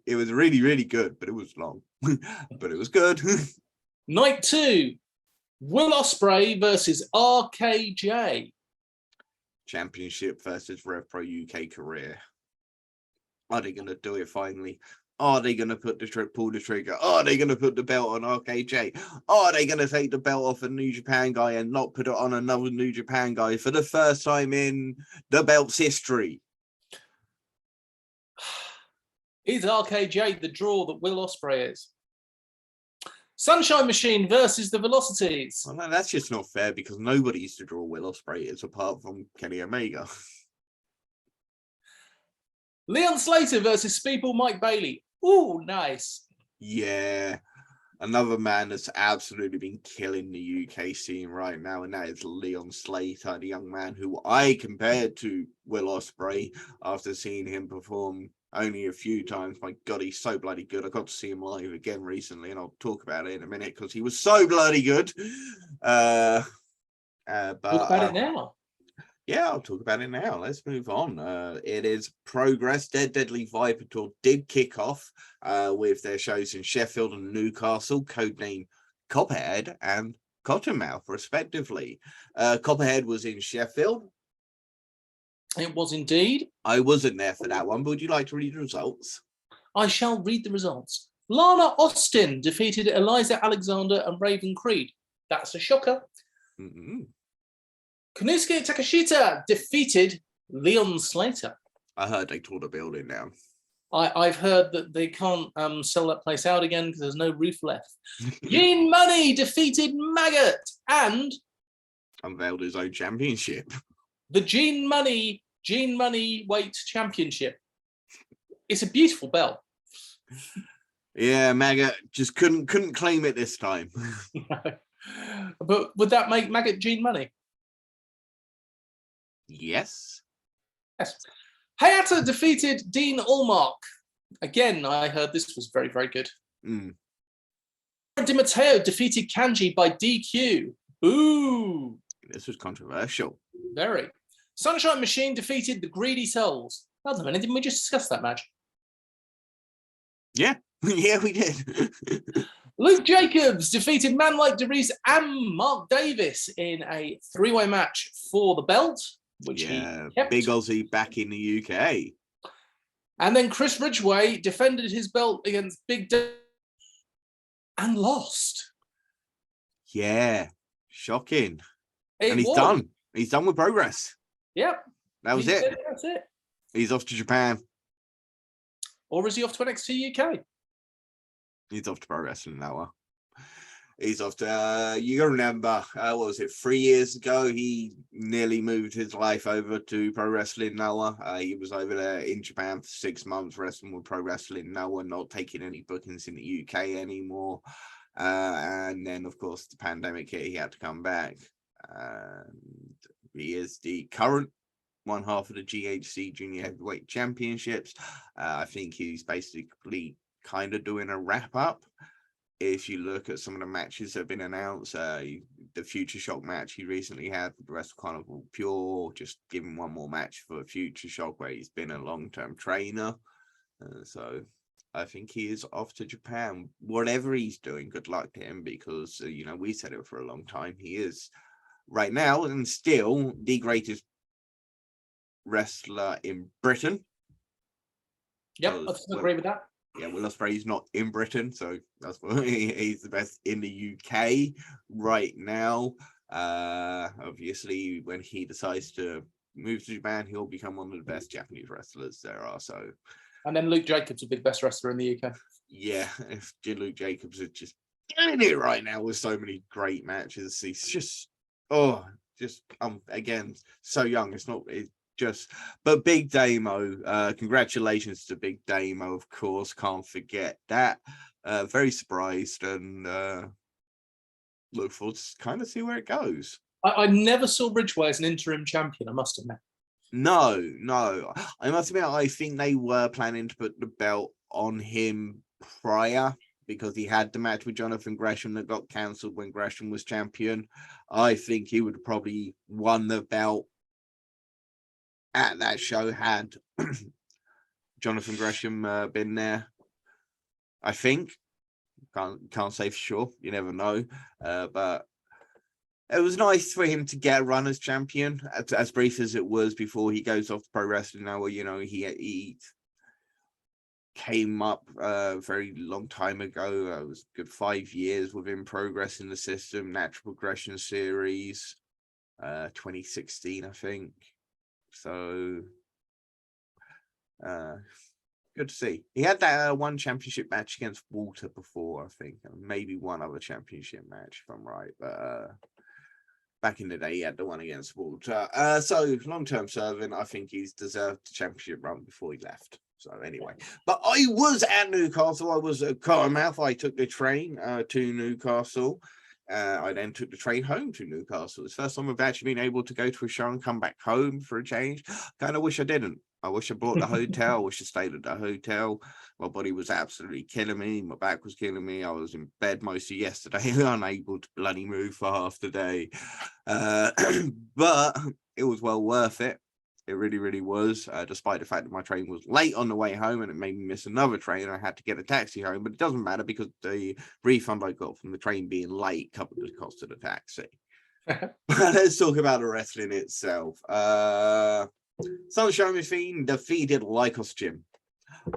it was really, really good, but it was long. But it was good. Night 2, Will Ospreay versus RKJ. Championship versus Rev Pro UK career. Are they going to do it finally? Are they going to pull the trigger? Are they going to put the belt on RKJ? Are they going to take the belt off a New Japan guy and not put it on another New Japan guy for the first time in the belt's history? Is RKJ the draw that Will Ospreay is? Sunshine Machine versus the Velocities. Well, no, that's just not fair because nobody used to draw Will Ospreay apart from Kenny Omega. Leon Slater versus Speedball Mike Bailey. Ooh, nice. Yeah, another man that's absolutely been killing the UK scene right now, and that is Leon Slater, the young man who I compared to Will Ospreay after seeing him perform only a few times. My God, he's so bloody good. I got to see him live again recently, and I'll talk about it in a minute because he was so bloody good. But talk about it now. Yeah, I'll talk about it now. Let's move on. It is Progress. Deadly Viper Tour did kick off with their shows in Sheffield and Newcastle, codename Copperhead and Cottonmouth, respectively. Copperhead was in Sheffield. It was indeed. I wasn't there for that one, but would you like to read the results? I shall read the results. Lana Austin defeated Eliza Alexander and Raven Creed. That's a shocker. Mm-hmm. Konosuke Takashita defeated Leon Slater. I heard they tore the building down. I've heard that they can't sell that place out again because there's no roof left. Gene Money defeated Maggot and unveiled his own championship. The Gene Money Weight Championship. It's a beautiful belt. Yeah, Maggot just couldn't claim it this time. No. But would that make Maggot Gene Money? Yes. Yes. Hayata defeated Dean Allmark. Again, I heard this was very, very good. Di Matteo defeated Kanji by DQ. Boo! This was controversial. Very. Sunshine Machine defeated the Greedy Souls. Hold on a minute, didn't we just discuss that match? Yeah. Yeah, we did. Luke Jacobs defeated Man Like DeReese and Mark Davis in a three-way match for the belt, which he kept. Big Aussie back in the UK. And then Chris Ridgway defended his belt against Big Dave and lost. Yeah, shocking. And he's done. He's done with Progress. Yep. That was it. That's it. He's off to Japan. Or is he off to NXT UK? He's off to Pro Wrestling now. He's off to, you gotta remember, what was it, 3 years ago, he nearly moved his life over to Pro Wrestling Noah. He was over there in Japan for 6 months wrestling with Pro Wrestling Noah, not taking any bookings in the UK anymore. And then, of course, the pandemic hit, he had to come back. He is the current one half of the GHC Junior Heavyweight Championships. I think he's basically kind of doing a wrap up. If you look at some of the matches that have been announced, the Future Shock match he recently had with the Wrestle Carnival Pure, just giving one more match for Future Shock where he's been a long-term trainer. So I think he is off to Japan. Whatever he's doing, good luck to him because, we said it for a long time. He is right now and still the greatest wrestler in Britain. Yep, I agree with that. Yeah, Will Ospreay's not in Britain, so that's why he's the best in the UK right now. Obviously, when he decides to move to Japan, he'll become one of the best Japanese wrestlers there are. So, and then Luke Jacobs will be the best wrestler in the UK. Yeah, if Luke Jacobs is just getting it right now with so many great matches. He's just, again, so young. But Big Damo, congratulations to Big Damo, of course, can't forget that. Very surprised and look forward to kind of see where it goes. I never saw Ridgway as an interim champion, I must admit. No, I must admit, I think they were planning to put the belt on him prior because he had the match with Jonathan Gresham that got cancelled when Gresham was champion. I think he would have probably won the belt at that show had Jonathan Gresham been there. I think. Can't say for sure. You never know. But it was nice for him to get a run as champion, as brief as it was before he goes off to pro wrestling now, where, you know, he came up a very long time ago. It was a good 5 years within Progress in the system, Natural Progression Series, 2016, I think. So, good to see. He had that one championship match against Walter before, I think, and maybe one other championship match, if I'm right. But back in the day, he had the one against Walter. So long-term serving, I think he's deserved the championship run before he left. So anyway, but I was at Newcastle. I was at Cottonmouth. I took the train to Newcastle. I then took the train home to Newcastle. It's the first time I've actually been able to go to a show and come back home for a change. Kind of wish I didn't. I wish I bought the hotel. I wish I stayed at the hotel. My body was absolutely killing me. My back was killing me. I was in bed most of yesterday, unable to bloody move for half the day. But it was well worth it. It really, really was, despite the fact that my train was late on the way home and it made me miss another train. I had to get a taxi home, but it doesn't matter because the refund I got from the train being late covered the cost of the taxi. But let's talk about the wrestling itself. Sunshine Machine defeated Lycos Gym.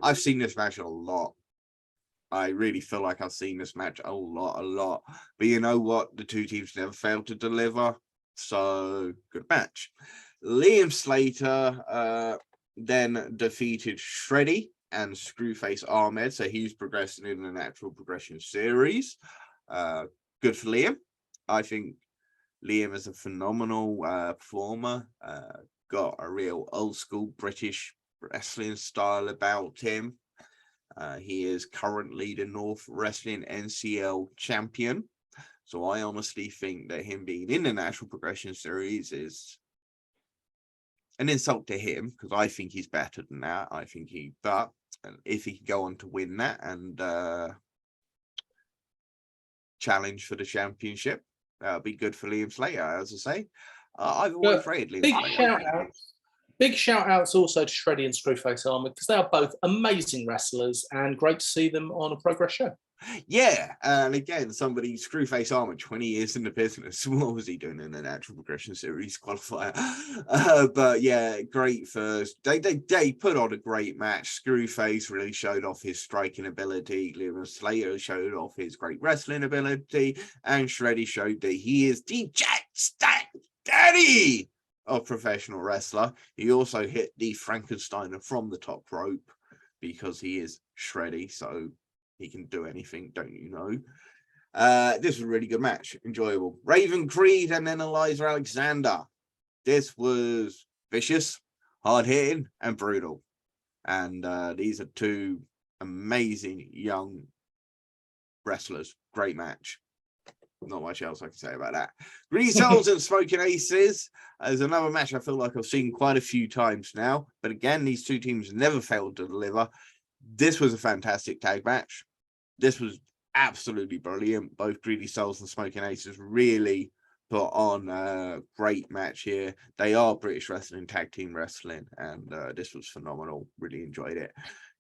I've seen this match a lot. I really feel like I've seen this match a lot. But you know what? The two teams never failed to deliver. So, good match. Liam Slater then defeated Shreddy and Screwface Ahmed. So he's progressing in the Natural Progression Series. Good for Liam. I think Liam is a phenomenal performer. Got a real old school British wrestling style about him. He is currently the North Wrestling NCL champion. So I honestly think that him being in the Natural Progression Series is an insult to him, because I think he's better than that. But if he can go on to win that and challenge for the championship, that'll be good for Liam Slater, as I say. I've always rated Liam Slater. Big shout outs also to Shreddy and Screwface Ahmed, because they are both amazing wrestlers and great to see them on a Progress show. Yeah, and again, Screwface Ahmed, 20 years in the business. What was he doing in the Natural Progression Series qualifier? But yeah, great first. They put on a great match. Screwface really showed off his striking ability. Liam Slater showed off his great wrestling ability, and Shreddy showed that he is the Jack Stack Daddy of professional wrestler. He also hit the Frankensteiner from the top rope because he is Shreddy, so he can do anything, don't you know? This was a really good match, enjoyable. Raven Creed and then Eliza Alexander. This was vicious, hard-hitting, and brutal. And these are two amazing young wrestlers. Great match. Not much else I can say about that. Greedy Souls and Smoking Aces is another match I feel like I've seen quite a few times now. But again, these two teams never failed to deliver. This was a fantastic tag match. This was absolutely brilliant. Both Greedy Souls and Smoking Aces really put on a great match here. They are British Wrestling Tag Team Wrestling, and this was phenomenal. Really enjoyed it.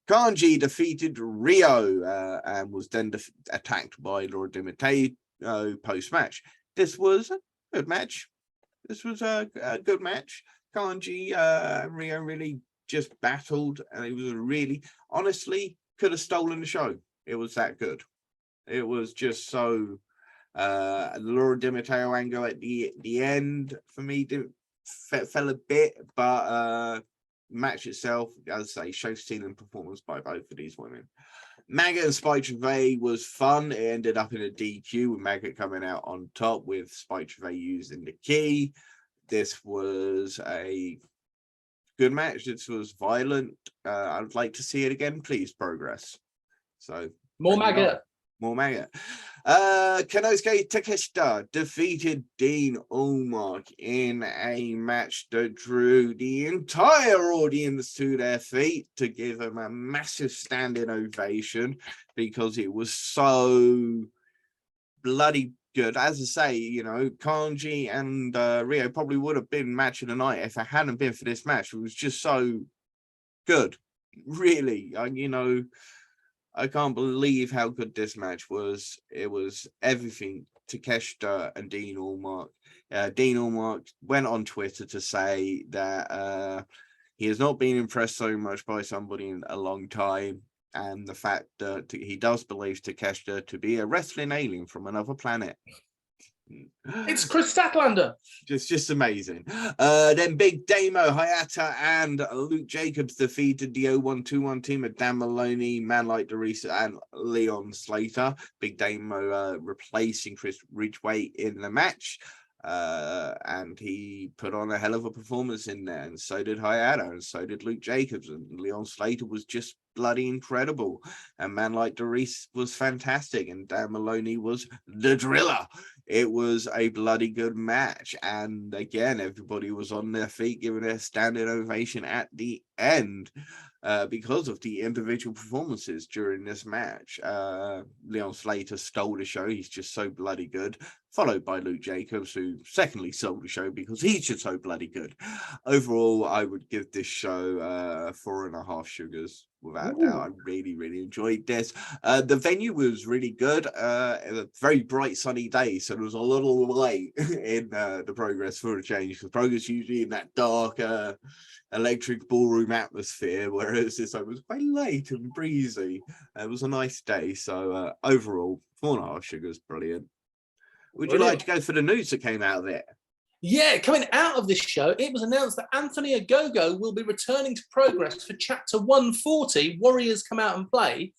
Kanji defeated Rio and was then attacked by Laura Di Matteo post-match. This was a good match. This was a good match. Kanji and Rio really just battled, and it was really, honestly, could have stolen the show. It was that good. It was just so Laura Di Matteo angle at the end for me fell a bit, but match itself, as I say, show stealing performance by both of these women. Maggot and Spike Gervais was fun. It ended up in a DQ with Maggot coming out on top with Spike Gervais using the key. This was a good match. This was violent. I'd like to see it again, please. Progress. So more Maggot. More maggot. Konosuke Takeshita defeated Dean Allmark in a match that drew the entire audience to their feet to give him a massive standing ovation because it was so bloody good. As I say, you know, Kanji and Rio probably would have been match of the night if it hadn't been for this match. It was just so good, really. You know, I can't believe how good this match was. It was everything. Takeshita and Dean Allmark. Dean Allmark went on Twitter to say that he has not been impressed so much by somebody in a long time, and the fact that he does believe Takeshita to be a wrestling alien from another planet. It's Chris Statlander. Just amazing. Then Big Damo, Hayata, and Luke Jacobs defeated the 0121 team of Dan Maloney, Man Like Doris, and Leon Slater. Big Damo replacing Chris Ridgway in the match. And he put on a hell of a performance in there, and so did Hayata, and so did Luke Jacobs, and Leon Slater was just bloody incredible, and Man Like Doris was fantastic, and Dan Maloney was the driller. It was a bloody good match, and again, everybody was on their feet giving a standing ovation at the end because of the individual performances during this match. Leon Slater stole the show. He's just so bloody good, followed by Luke Jacobs, who secondly stole the show because he's just so bloody good. Overall, I would give this show 4.5 sugars. Without doubt, I really enjoyed this. The venue was really good. A very bright sunny day, so there was a little light in the Progress for a change, because Progress usually in that dark electric ballroom atmosphere, whereas this time was quite light and breezy. It was a nice day, so overall 4.5 sugars. Brilliant. Would you like to go for the news that came out of there? Yeah, coming out of this show, it was announced that Anthony Ogogo will be returning to Progress for Chapter 140, Warriors Come Out and Play,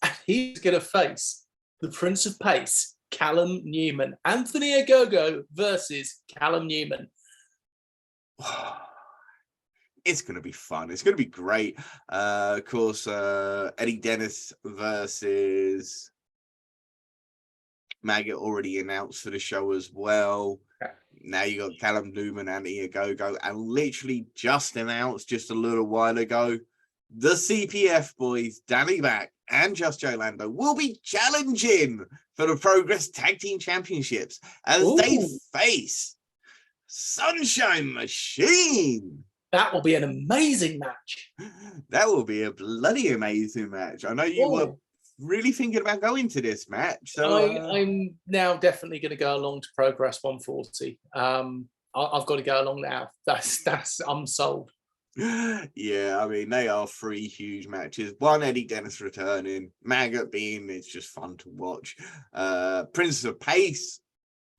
and he's going to face the Prince of Pace, Callum Newman. Anthony Ogogo versus Callum Newman. It's going to be fun. It's going to be great. Of course, Eddie Dennis versus Maggot already announced for the show as well. Now you got Callum Newman and Ogogo, and literally just announced just a little while ago, the CPF boys, Danny Black and Just Joe Lando, will be challenging for the Progress Tag Team Championships as they face Sunshine Machine. That will be an amazing match. That will be a bloody amazing match. I know you were really thinking about going to this match. So I'm now definitely going to go along to Progress 140. I've got to go along now. That's I'm sold. Yeah, I mean, they are 3 huge matches. One, Eddie Dennis returning, Maggot being, it's just fun to watch. Prince of Pace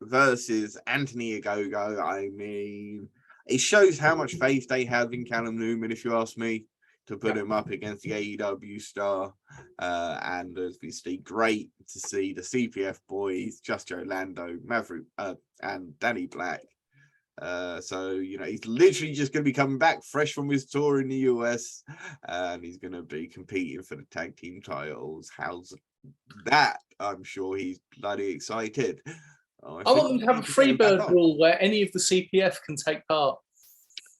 versus Anthony Ogogo. I mean, it shows how much faith they have in Callum Newman, if you ask me, to put him up against the AEW star. And obviously great to see the CPF boys, Just Joe Lando, Maverick, and Danny Black. So, you know, he's literally just going to be coming back fresh from his tour in the US, and he's going to be competing for the tag team titles. How's that? I'm sure he's bloody excited. I want them to have a free bird rule where any of the CPF can take part.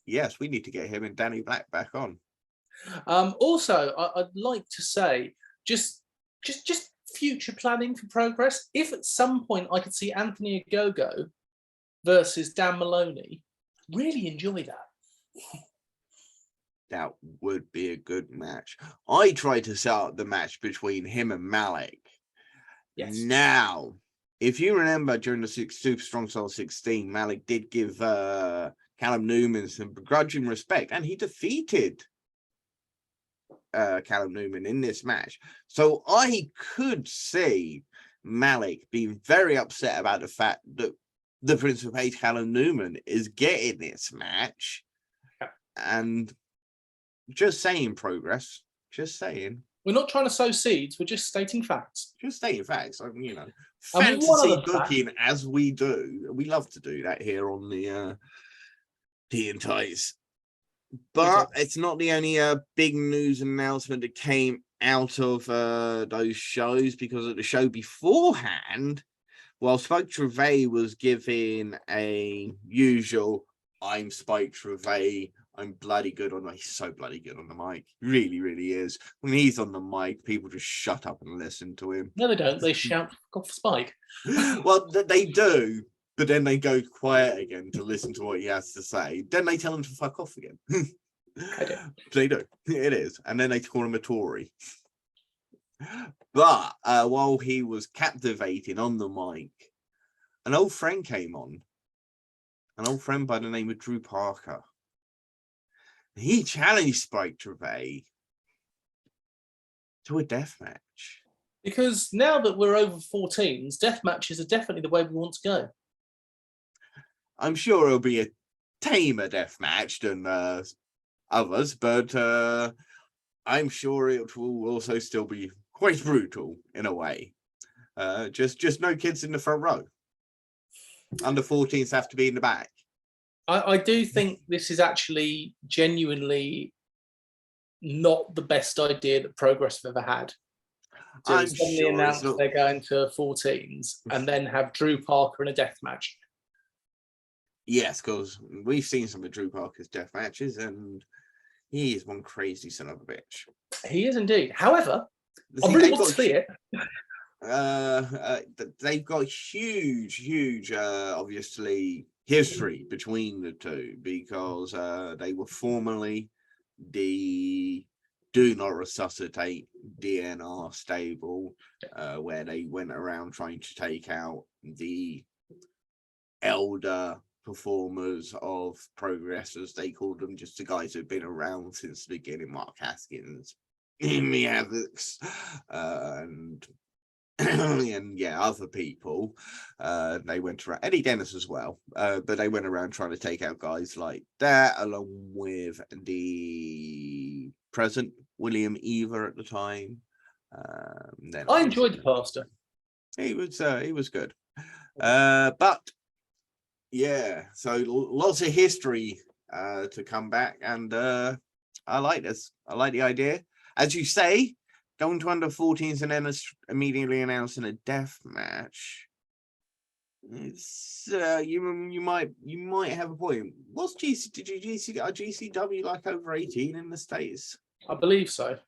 Yes, we need to get him and Danny Black back on. Also, I'd like to say, just future planning for Progress. If at some point I could see Anthony Ogogo versus Dan Maloney, really enjoy that. That would be a good match. I tried to set up the match between him and Malik. Yes. Now, if you remember during the Super Strong Style 16, Malik did give Callum Newman some begrudging respect, and he defeated Callum Newman in this match. So I could see Malik being very upset about the fact that the Prince of Pace, Callum Newman, is getting this match. And just saying, Progress, just saying. We're not trying to sow seeds, we're just stating facts. Just stating facts. I mean, you know, fantasy booking fact, as we do. We love to do that here on the TNTs. But it's not the only big news announcement that came out of those shows because at the show beforehand, while Spike Trivet was giving a usual, I'm Spike Trivet, I'm bloody good on, he's so bloody good on the mic. Really, really is. When he's on the mic, people just shut up and listen to him. No, they don't. They shout, "God for Spike." Well, they do, but then they go quiet again to listen to what he has to say. Then they tell him to fuck off again. I do. They do. It is. And then they call him a Tory. But while he was captivating on the mic, an old friend came on. An old friend by the name of Drew Parker. He challenged Spike Trivet to a death match. Because now that we're over 14s, death matches are definitely the way we want to go. I'm sure it'll be a tamer death match than others, but I'm sure it will also still be quite brutal in a way. Just no kids in the front row. Under 14s have to be in the back. I do think this is actually genuinely not the best idea that Progress have ever had. To suddenly announce they're going to 14s and then have Drew Parker in a death match. Yes, because we've seen some of Drew Parker's death matches, and he is one crazy son of a bitch. He is indeed. However, I really want to see it. They've got huge, obviously, history between the two because they were formerly the Do Not Resuscitate DNR stable, where they went around trying to take out the elder performers of Progress, as they called them, just the guys who've been around since the beginning, Mark Haskins, Jimmy Havocs, and yeah, other people. They went around, Eddie Dennis as well, but they went around trying to take out guys like that, along with the present William Eva at the time. Then I enjoyed the pastor. He was good, but yeah, so lots of history to come back, and I like this. I like the idea, as you say. Going to under 14s and then immediately announcing a death match. It's you might have a point. What's GCW like over 18 in the States? I believe so.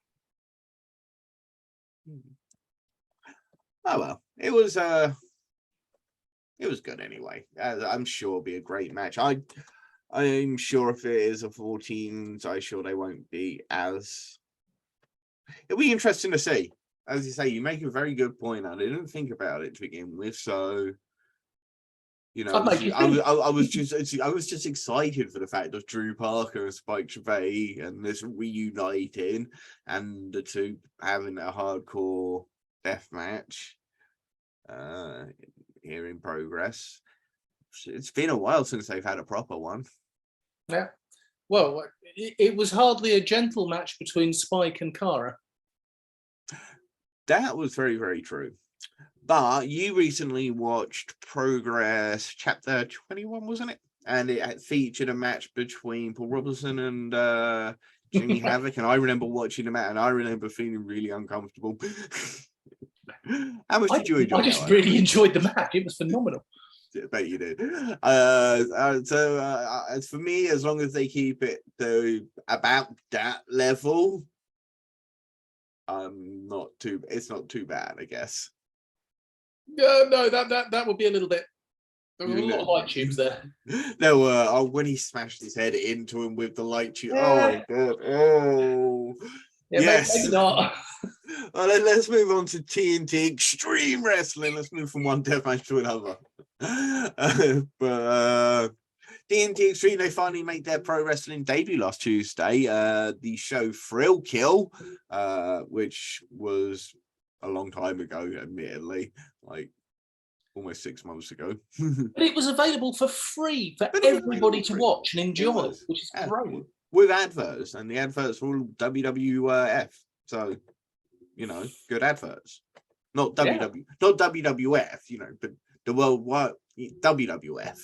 Oh well, it was good anyway. I'm sure it'll be a great match. I'm sure if it is a 14s, I'm sure they won't be as. It'll be interesting to see. As you say, you make a very good point. I didn't think about it to begin with, so you know, I was just excited for the fact of Drew Parker and Spike Trivet and this reuniting and the two having a hardcore death match here in Progress. It's been a while since they've had a proper one. Yeah. Well, it was hardly a gentle match between Spike and Cara. That was very, very true. But you recently watched Progress Chapter 21, wasn't it? And it had featured a match between Paul Robertson and Jimmy Havoc. And I remember watching the match, and I remember feeling really uncomfortable. How much did you enjoy? I just really enjoyed the match. It was phenomenal. I bet you did. So as for me, as long as they keep it to about that level, it's not too bad, I guess. No, that would be a little bit. There were a lot of light tubes there. There were. When he smashed his head into him with the light tube. Yeah. Oh god. Oh. Yeah, yes. maybe not. Well, let's move on to TNT Extreme Wrestling. Let's move from one deathmatch to another. But TNT Extreme, they finally made their pro wrestling debut last Tuesday. The show Thrill Kill, which was a long time ago, admittedly, like almost 6 months ago. But it was available for free for everybody to watch and enjoy, which is great. With adverts, and the adverts were all WWF. So, you know, good adverts. Not WWF, you know, but the worldwide WWF.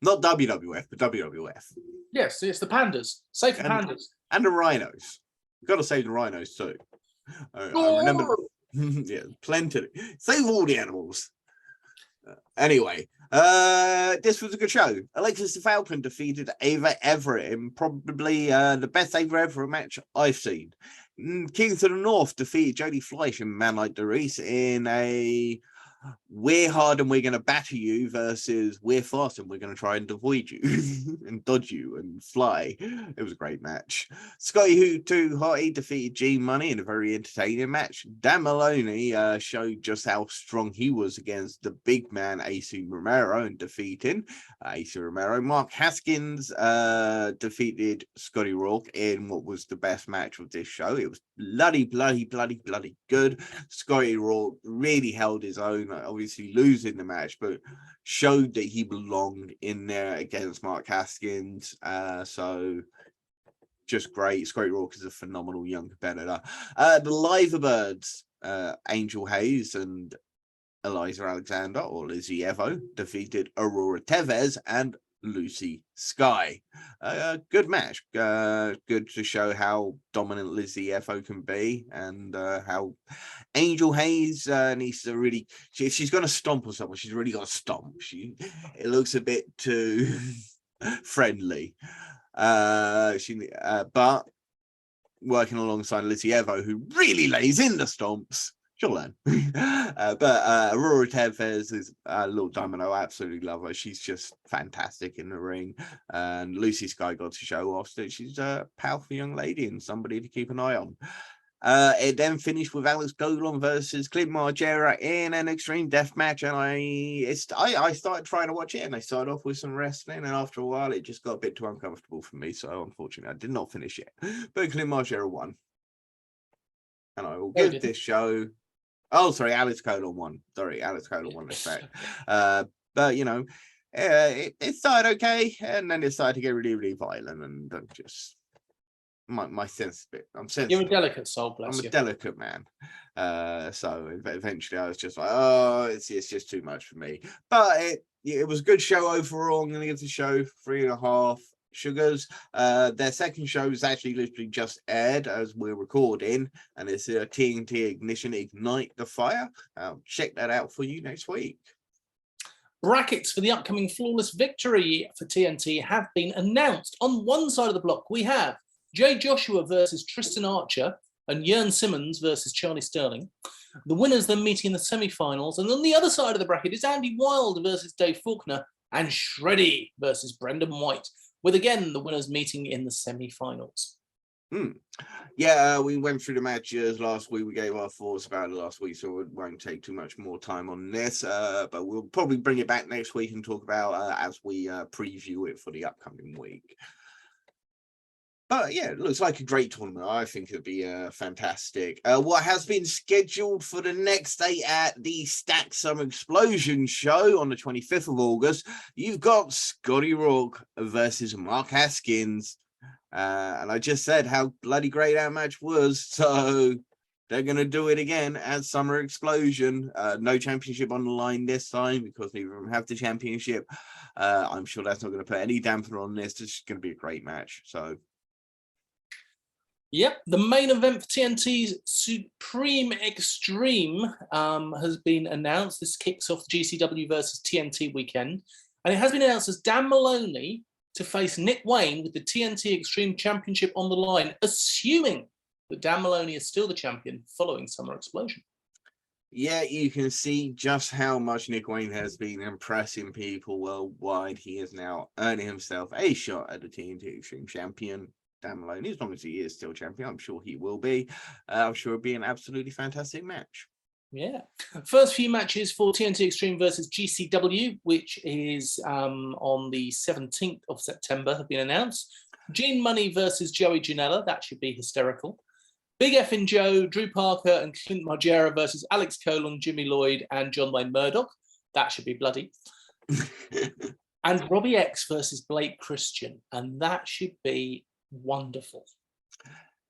Not WWF, but WWF. Yes, it's the pandas. Save the pandas. And the rhinos. You've got to save the rhinos too. I remember, yeah, plenty. Save all the animals. Anyway, this was a good show. Alexis the Falcon defeated Ava Everett in probably the best Ava Everett match I've seen. Kings of the North defeated Jodie Fleisch and Man Like Doris in a we're hard and we're going to batter you versus we're fast and we're going to try and avoid you and dodge you and fly. It was a great match. Scotty Who Too Hottie defeated G Money in a very entertaining match. Dan Maloney showed just how strong he was against the big man AC Romero and defeating AC Romero. Mark Haskins defeated Scotty Rourke in what was the best match of this show. It was bloody good. Scotty Rourke really held his own, obviously losing the match, but showed that he belonged in there against Mark Haskins. So just great. Scotty Rourke is a phenomenal young competitor. The Liverbirds, Angel Hayes and Eliza Alexander, or Lizzie Evo, defeated Aurora Tevez and Lucy Sky. Good match. Good to show how dominant Lizzie Evo can be, and how Angel Hayes needs to really, if she's going to stomp on someone, she's really got to stomp. It looks a bit too friendly. But working alongside Lizzie Evo, who really lays in the stomps, she'll learn. But Aurora Tevez is a little domino. I absolutely love her. She's just fantastic in the ring. And Lucy Sky got to show off that she's a powerful young lady and somebody to keep an eye on. It then finished with Alex Golon versus Clint Margera in an extreme death match, and I started trying to watch it, and I started off with some wrestling, and after a while it just got a bit too uncomfortable for me, so unfortunately I did not finish it. But Clint Margera won, and I will give this show. Oh, sorry, Alex Golon won. Sorry, Alex Golon won this match. But you know, it started okay, and then it started to get really violent, and just. My sense bit. I'm sensitive. You're a delicate soul, bless you. I'm a delicate man. So eventually I was just like, oh, it's just too much for me. But it was a good show overall. I'm going to give the show 3.5 sugars. Their second show is actually literally just aired as we're recording, and it's TNT Ignition Ignite the Fire. I'll check that out for you next week. Brackets for the upcoming Flawless Victory for TNT have been announced. On one side of the block, we have Jay Joshua versus Tristan Archer and Jörn Simmons versus Charlie Sterling. The winners then meeting in the semi-finals. And on the other side of the bracket is Andy Wilde versus Dave Faulkner and Shreddy versus Brendan White, with again the winners meeting in the semi-finals. Yeah, we went through the matches last week. We gave our thoughts about it last week, so it won't take too much more time on this. But we'll probably bring it back next week and talk about as we preview it for the upcoming week. But yeah, it looks like a great tournament. I think it'd be fantastic. What has been scheduled for the next day at the Stack Some Explosion show on the 25th of August, you've got Scotty Rourke versus Mark Haskins. And I just said how bloody great that match was. So they're going to do it again at Summer Explosion. No championship on the line this time because neither of them have the championship. I'm sure that's not going to put any dampener on this. It's going to be a great match. So. Yep, the main event for TNT's Supreme Extreme has been announced. This kicks off the GCW versus TNT weekend. And it has been announced as Dan Maloney to face Nick Wayne with the TNT Extreme Championship on the line, assuming that Dan Maloney is still the champion following Summer Explosion. Yeah, you can see just how much Nick Wayne has been impressing people worldwide. He is now earning himself a shot at the TNT Extreme Champion. Dan Maloney, as long as he is still champion, I'm sure he will be. I'm sure it'll be an absolutely fantastic match. Yeah. First few matches for TNT Extreme versus GCW, which is on the 17th of September, have been announced. Gene Money versus Joey Janela. That should be hysterical. Big F and Joe, Drew Parker and Clint Margera versus Alex Colon, Jimmy Lloyd and John Wayne Murdoch. That should be bloody. And Robbie X versus Blake Christian. And that should be wonderful.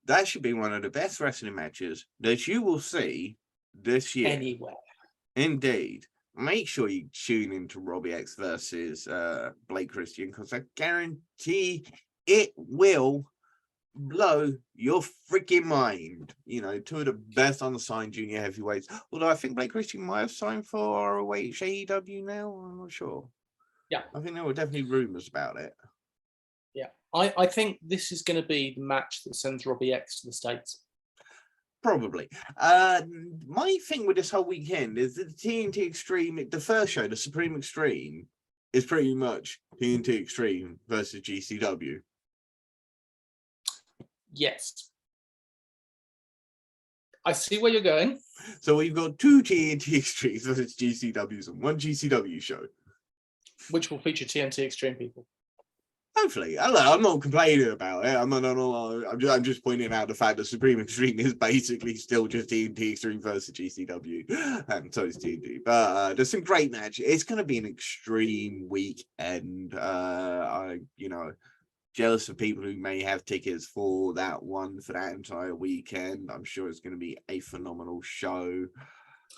That should be one of the best wrestling matches that you will see this year. Anywhere. Indeed. Make sure you tune into Robbie X versus Blake Christian, because I guarantee it will blow your freaking mind. You know, two of the best unsigned junior heavyweights. Although I think Blake Christian might have signed for ROH AEW now. I'm not sure. Yeah. I think there were definitely rumors about it. Yeah. I think this is going to be the match that sends Robbie X to the States. Probably. My thing with this whole weekend is that the TNT Extreme, the first show, the Supreme Extreme, is pretty much TNT Extreme versus GCW. Yes. I see where you're going. So we've got two TNT Extremes versus GCWs and one GCW show. Which will feature TNT Extreme people. Hopefully. I'm not complaining about it. I'm just pointing out the fact that Supreme Extreme is basically still just TNT Extreme versus GCW. And so is TNT. But there's some great matches. It's going to be an extreme weekend. Jealous of people who may have tickets for that entire weekend. I'm sure it's going to be a phenomenal show.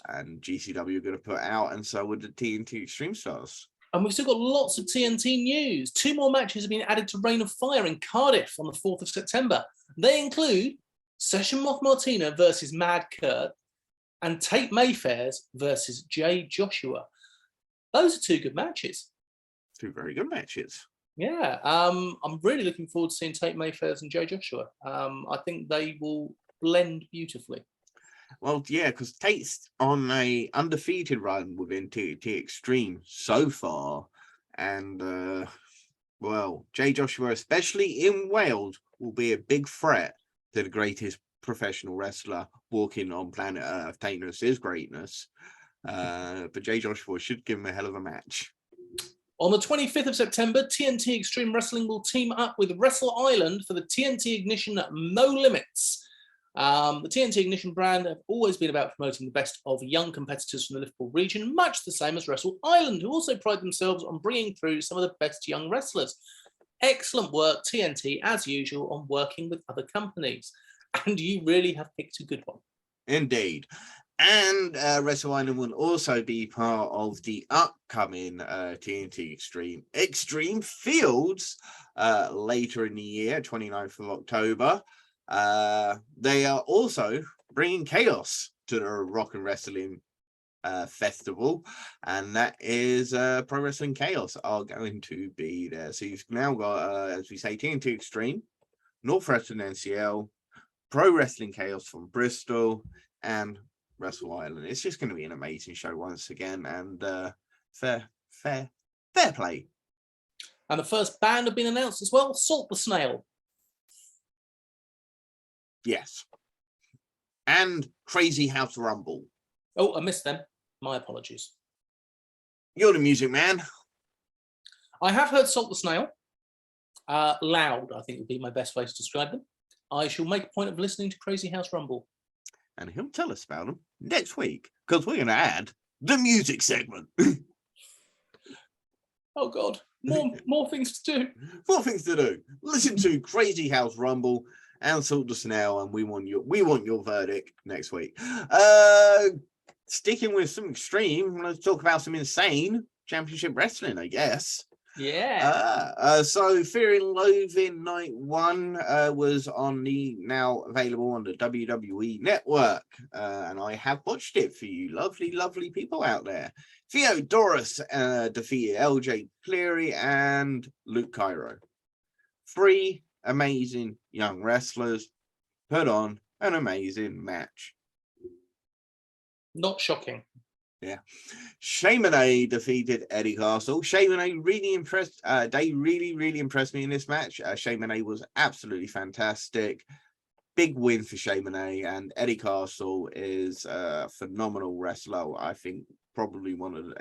And GCW are going to put out, and so would the TNT Extreme Stars. And we've still got lots of TNT news. 2 more matches have been added to Reign of Fire in Cardiff on the 4th of September. They include Session Moth Martina versus Mad Kurt and Tate Mayfair's versus Jay Joshua. Those are 2 good matches. 2 very good matches. Yeah, I'm really looking forward to seeing Tate Mayfair's and Jay Joshua. I think they will blend beautifully. Well, yeah, because Tate's on a undefeated run within TNT Extreme so far. And, Jay Joshua, especially in Wales, will be a big threat to the greatest professional wrestler walking on planet Earth. Tate's is greatness. But Jay Joshua should give him a hell of a match. On the 25th of September, TNT Extreme Wrestling will team up with Wrestle Island for the TNT Ignition No Limits. The TNT Ignition brand have always been about promoting the best of young competitors from the Liverpool region, much the same as Wrestle Island, who also pride themselves on bringing through some of the best young wrestlers. Excellent work, TNT, as usual, on working with other companies. And you really have picked a good one. Indeed. And Wrestle Island will also be part of the upcoming TNT Extreme Fields later in the year, 29th of October. They are also bringing chaos to the Rock and Wrestling Festival, and that is Pro Wrestling Chaos are going to be there. So you've now got, as we say, TNT Extreme, Northwestern NCL, Pro Wrestling Chaos from Bristol, and Wrestle Island. It's just going to be an amazing show once again, and fair play. And the first band have been announced as well, Salt the Snail. Yes. And Crazy House Rumble. Oh, I missed them. My apologies. You're the music man. I have heard Salt the Snail. Loud, I think would be my best way to describe them. I shall make a point of listening to Crazy House Rumble. And he'll tell us about them next week, because we're going to add the music segment. Oh, God. More things to do. More things to do. Listen to Crazy House Rumble and Salt the Snail, and we want your verdict next week. Sticking with some extreme, let's talk about some insane championship wrestling, I guess. Yeah. So Fear and Loathing Night 1 was now available on the WWE Network, and I have watched it for you lovely people out there. Theodorus defeated LJ Cleary and Luke Cairo. 3 amazing young wrestlers put on an amazing match. Not shocking. Yeah. Shay Monet defeated Eddie Castle. Shay Monet really impressed. They really impressed me in this match. Shay Monet was absolutely fantastic. Big win for Shay Monet, and Eddie Castle is a phenomenal wrestler. I think probably one of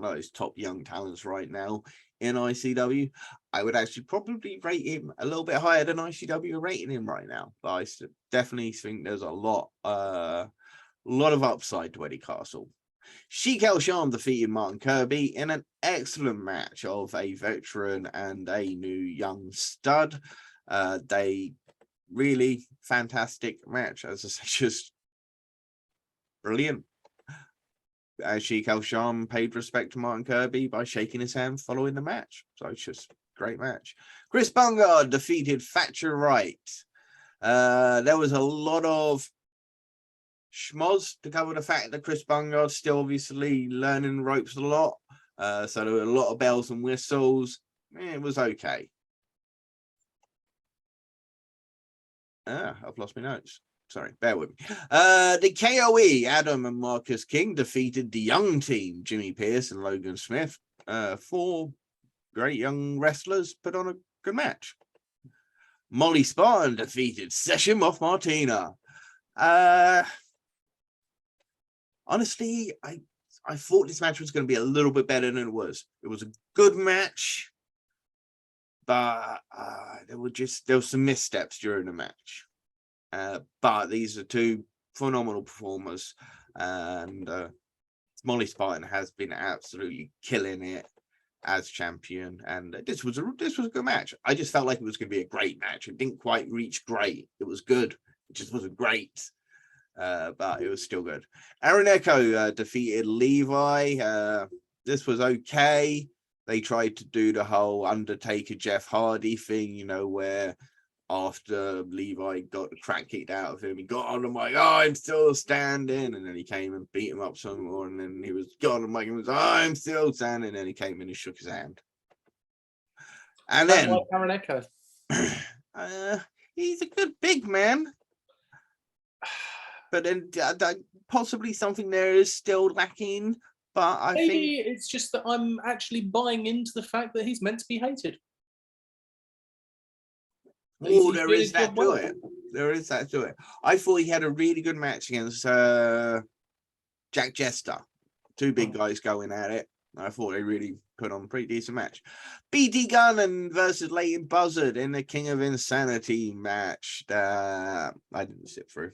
those top young talents right now in ICW. I would actually probably rate him a little bit higher than ICW are rating him right now. But I definitely think there's a lot of upside to Eddie Castle. Sheik El Sham defeated Martin Kirby in an excellent match of a veteran and a new young stud. They really fantastic match, as I say, just brilliant. Sheik El Sham paid respect to Martin Kirby by shaking his hand following the match. So it's just a great match. Chris Bungard defeated Thatcher Wright. There was a lot of schmoz to cover the fact that Chris Bungard's still obviously learning the ropes a lot. So there were a lot of bells and whistles. It was okay. I've lost my notes. Sorry, bear with me. The KOE, Adam and Marcus King, defeated the young team, Jimmy Pierce and Logan Smith. 4 great young wrestlers put on a good match. Molly Spartan defeated Session Moth Martina. Honestly, I thought this match was going to be a little bit better than it was. It was a good match, but there were some missteps during the match. But these are 2 phenomenal performers, and Molly Spartan has been absolutely killing it as champion. And this was a good match. I just felt like it was going to be a great match. It didn't quite reach great. It was good. It just wasn't great. But it was still good. Aaron Echo defeated Levi. This was okay. They tried to do the whole Undertaker Jeff Hardy thing, you know, where after Levi got the crap kicked out of him, he got on the mic, I'm still standing, and then he came and beat him up some more, and then he was got on the mic and was, I'm still standing, and then he came in and shook his hand. And then like Aaron Echo. He's a good big man. But then possibly something there is still lacking. But I Maybe think it's just that I'm actually buying into the fact that he's meant to be hated. Oh, there is that to it. There is that to it. I thought he had a really good match against Jack Jester. 2 big guys going at it. I thought they really put on a pretty decent match. BD Gunn versus Leighton Buzzard in the King of Insanity match. I didn't sit through.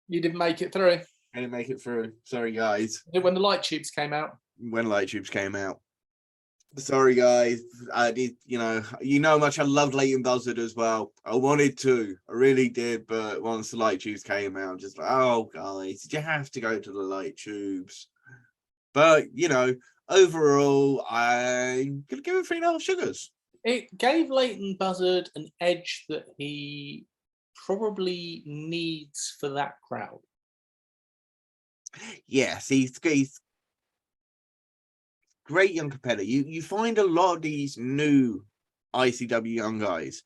You didn't make it through. I didn't make it through. Sorry, guys. When the light tubes came out. When light tubes came out. Sorry, guys. I did, you know how much I loved Leighton Buzzard as well. I wanted to. I really did. But once the light tubes came out, I'm just like, oh, guys, did you have to go to the light tubes? But, you know, overall, I'm going to give it 3.5 sugars. It gave Leighton Buzzard an edge that he probably needs for that crowd. Yes, he's great young competitor. You find a lot of these new ICW young guys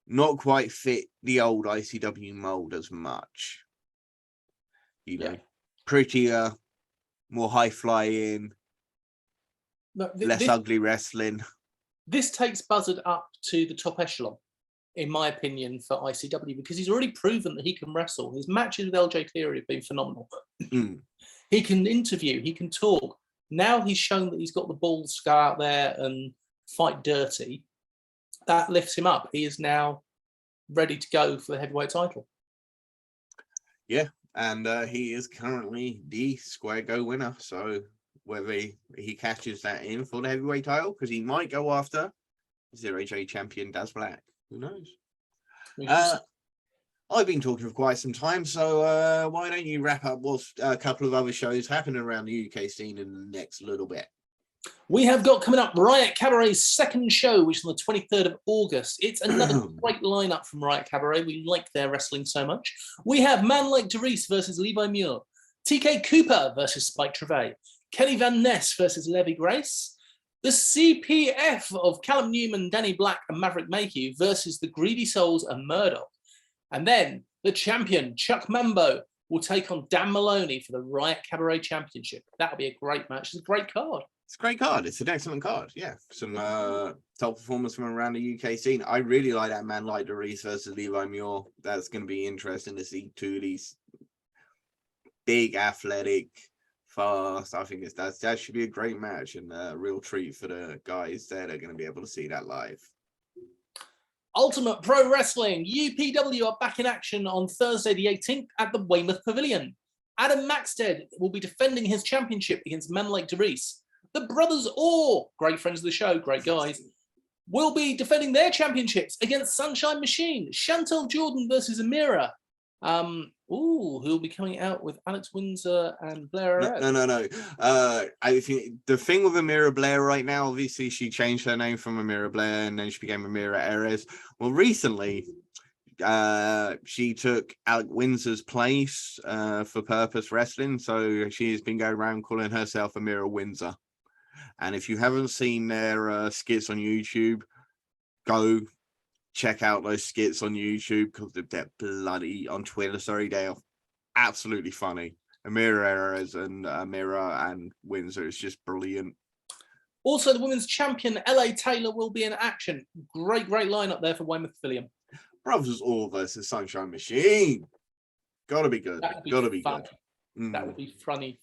not quite fit the old ICW mold as much. You know, prettier, more high flying, less ugly wrestling. This takes Buzzard up to the top echelon, in my opinion, for ICW, because he's already proven that he can wrestle. His matches with LJ Cleary have been phenomenal. He can interview, he can talk. Now he's shown that he's got the balls to go out there and fight dirty. That lifts him up. He is now ready to go for the heavyweight title. Yeah, and he is currently the Square Go winner. So whether he catches that in for the heavyweight title, because he might go after 0HA champion Daz Black. Who knows? I've been talking for quite some time, so why don't you wrap up what's a couple of other shows happening around the UK scene in the next little bit? We have got coming up Riot Cabaret's second show, which is on the 23rd of August. It's another great lineup from Riot Cabaret. We like their wrestling so much. We have Man Like DeReese versus Levi Muir, TK Cooper versus Spike Trevay, Kenny Van Ness versus Levy Grace, the CPF of Callum Newman, Danny Black and Maverick Mayhew versus the Greedy Souls and Murdoch. And then the champion, Chuck Mambo, will take on Dan Maloney for the Riot Cabaret Championship. That'll be a great match. It's a great card. It's a great card. It's an excellent card. Yeah. Some top performers from around the UK scene. I really like that Man Like DeReese versus Levi Muir. That's going to be interesting to see 2 of these big, athletic, fast. I think that should be a great match and a real treat for the guys that are going to be able to see that live. Ultimate Pro Wrestling, UPW are back in action on Thursday the 18th at the Weymouth Pavilion. Adam Maxted will be defending his championship against Man Like DeReese. The Brothers Orr, great friends of the show, great guys, will be defending their championships against Sunshine Machine. Chantel Jordan versus Amira. Who'll be coming out with Alex Windsor and Blair Arez. No. I think the thing with Amira Blair right now, obviously she changed her name from Amira Blair and then she became Amira Arez. Well, recently, She took Alec Windsor's place for Purpose Wrestling, so she has been going around calling herself Amira Windsor. And if you haven't seen their skits on YouTube, go check out those skits on YouTube, because they're bloody on Twitter. Sorry, they are absolutely funny. Amira and Windsor is just brilliant. Also, the women's champion LA Taylor will be in action. Great lineup there for Weymouth Pavilion. Brothers All versus Sunshine Machine. Gotta be good. Gotta be good. That would be funny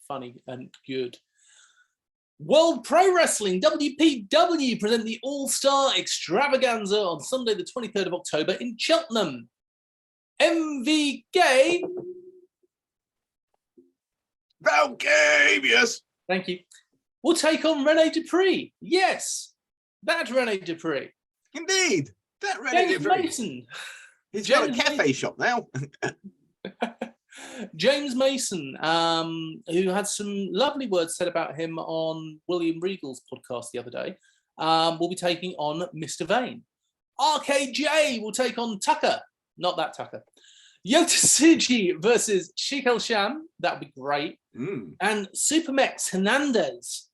and good. World Pro Wrestling, WPW, present the All-Star Extravaganza on Sunday, the 23rd of October in Cheltenham. MVK. Valgavius. Thank you. We'll take on Rene Dupree. Yes, that Rene Dupree. Indeed, that Rene Dupree. Mason. He's got a cafe shop now. James Mason, who had some lovely words said about him on William Regal's podcast the other day, will be taking on Mr. Vane. RKJ will take on Tucker. Not that Tucker. Yota Tsuji versus Sheik El Sham. That would be great. And Supermex Hernandez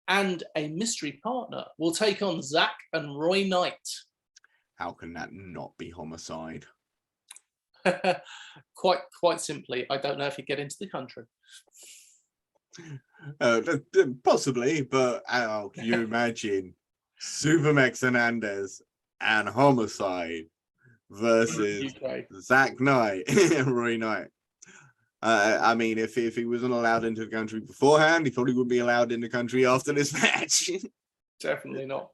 and a mystery partner will take on Zack and Roy Knight. How can that not be Homicide? Quite simply, I don't know if he'd get into the country. Possibly, but can you imagine Supermex Hernandez and Homicide versus Zack Knight and Roy Knight? I mean, if he wasn't allowed into the country beforehand, he probably wouldn't be allowed in the country after this match. Definitely not.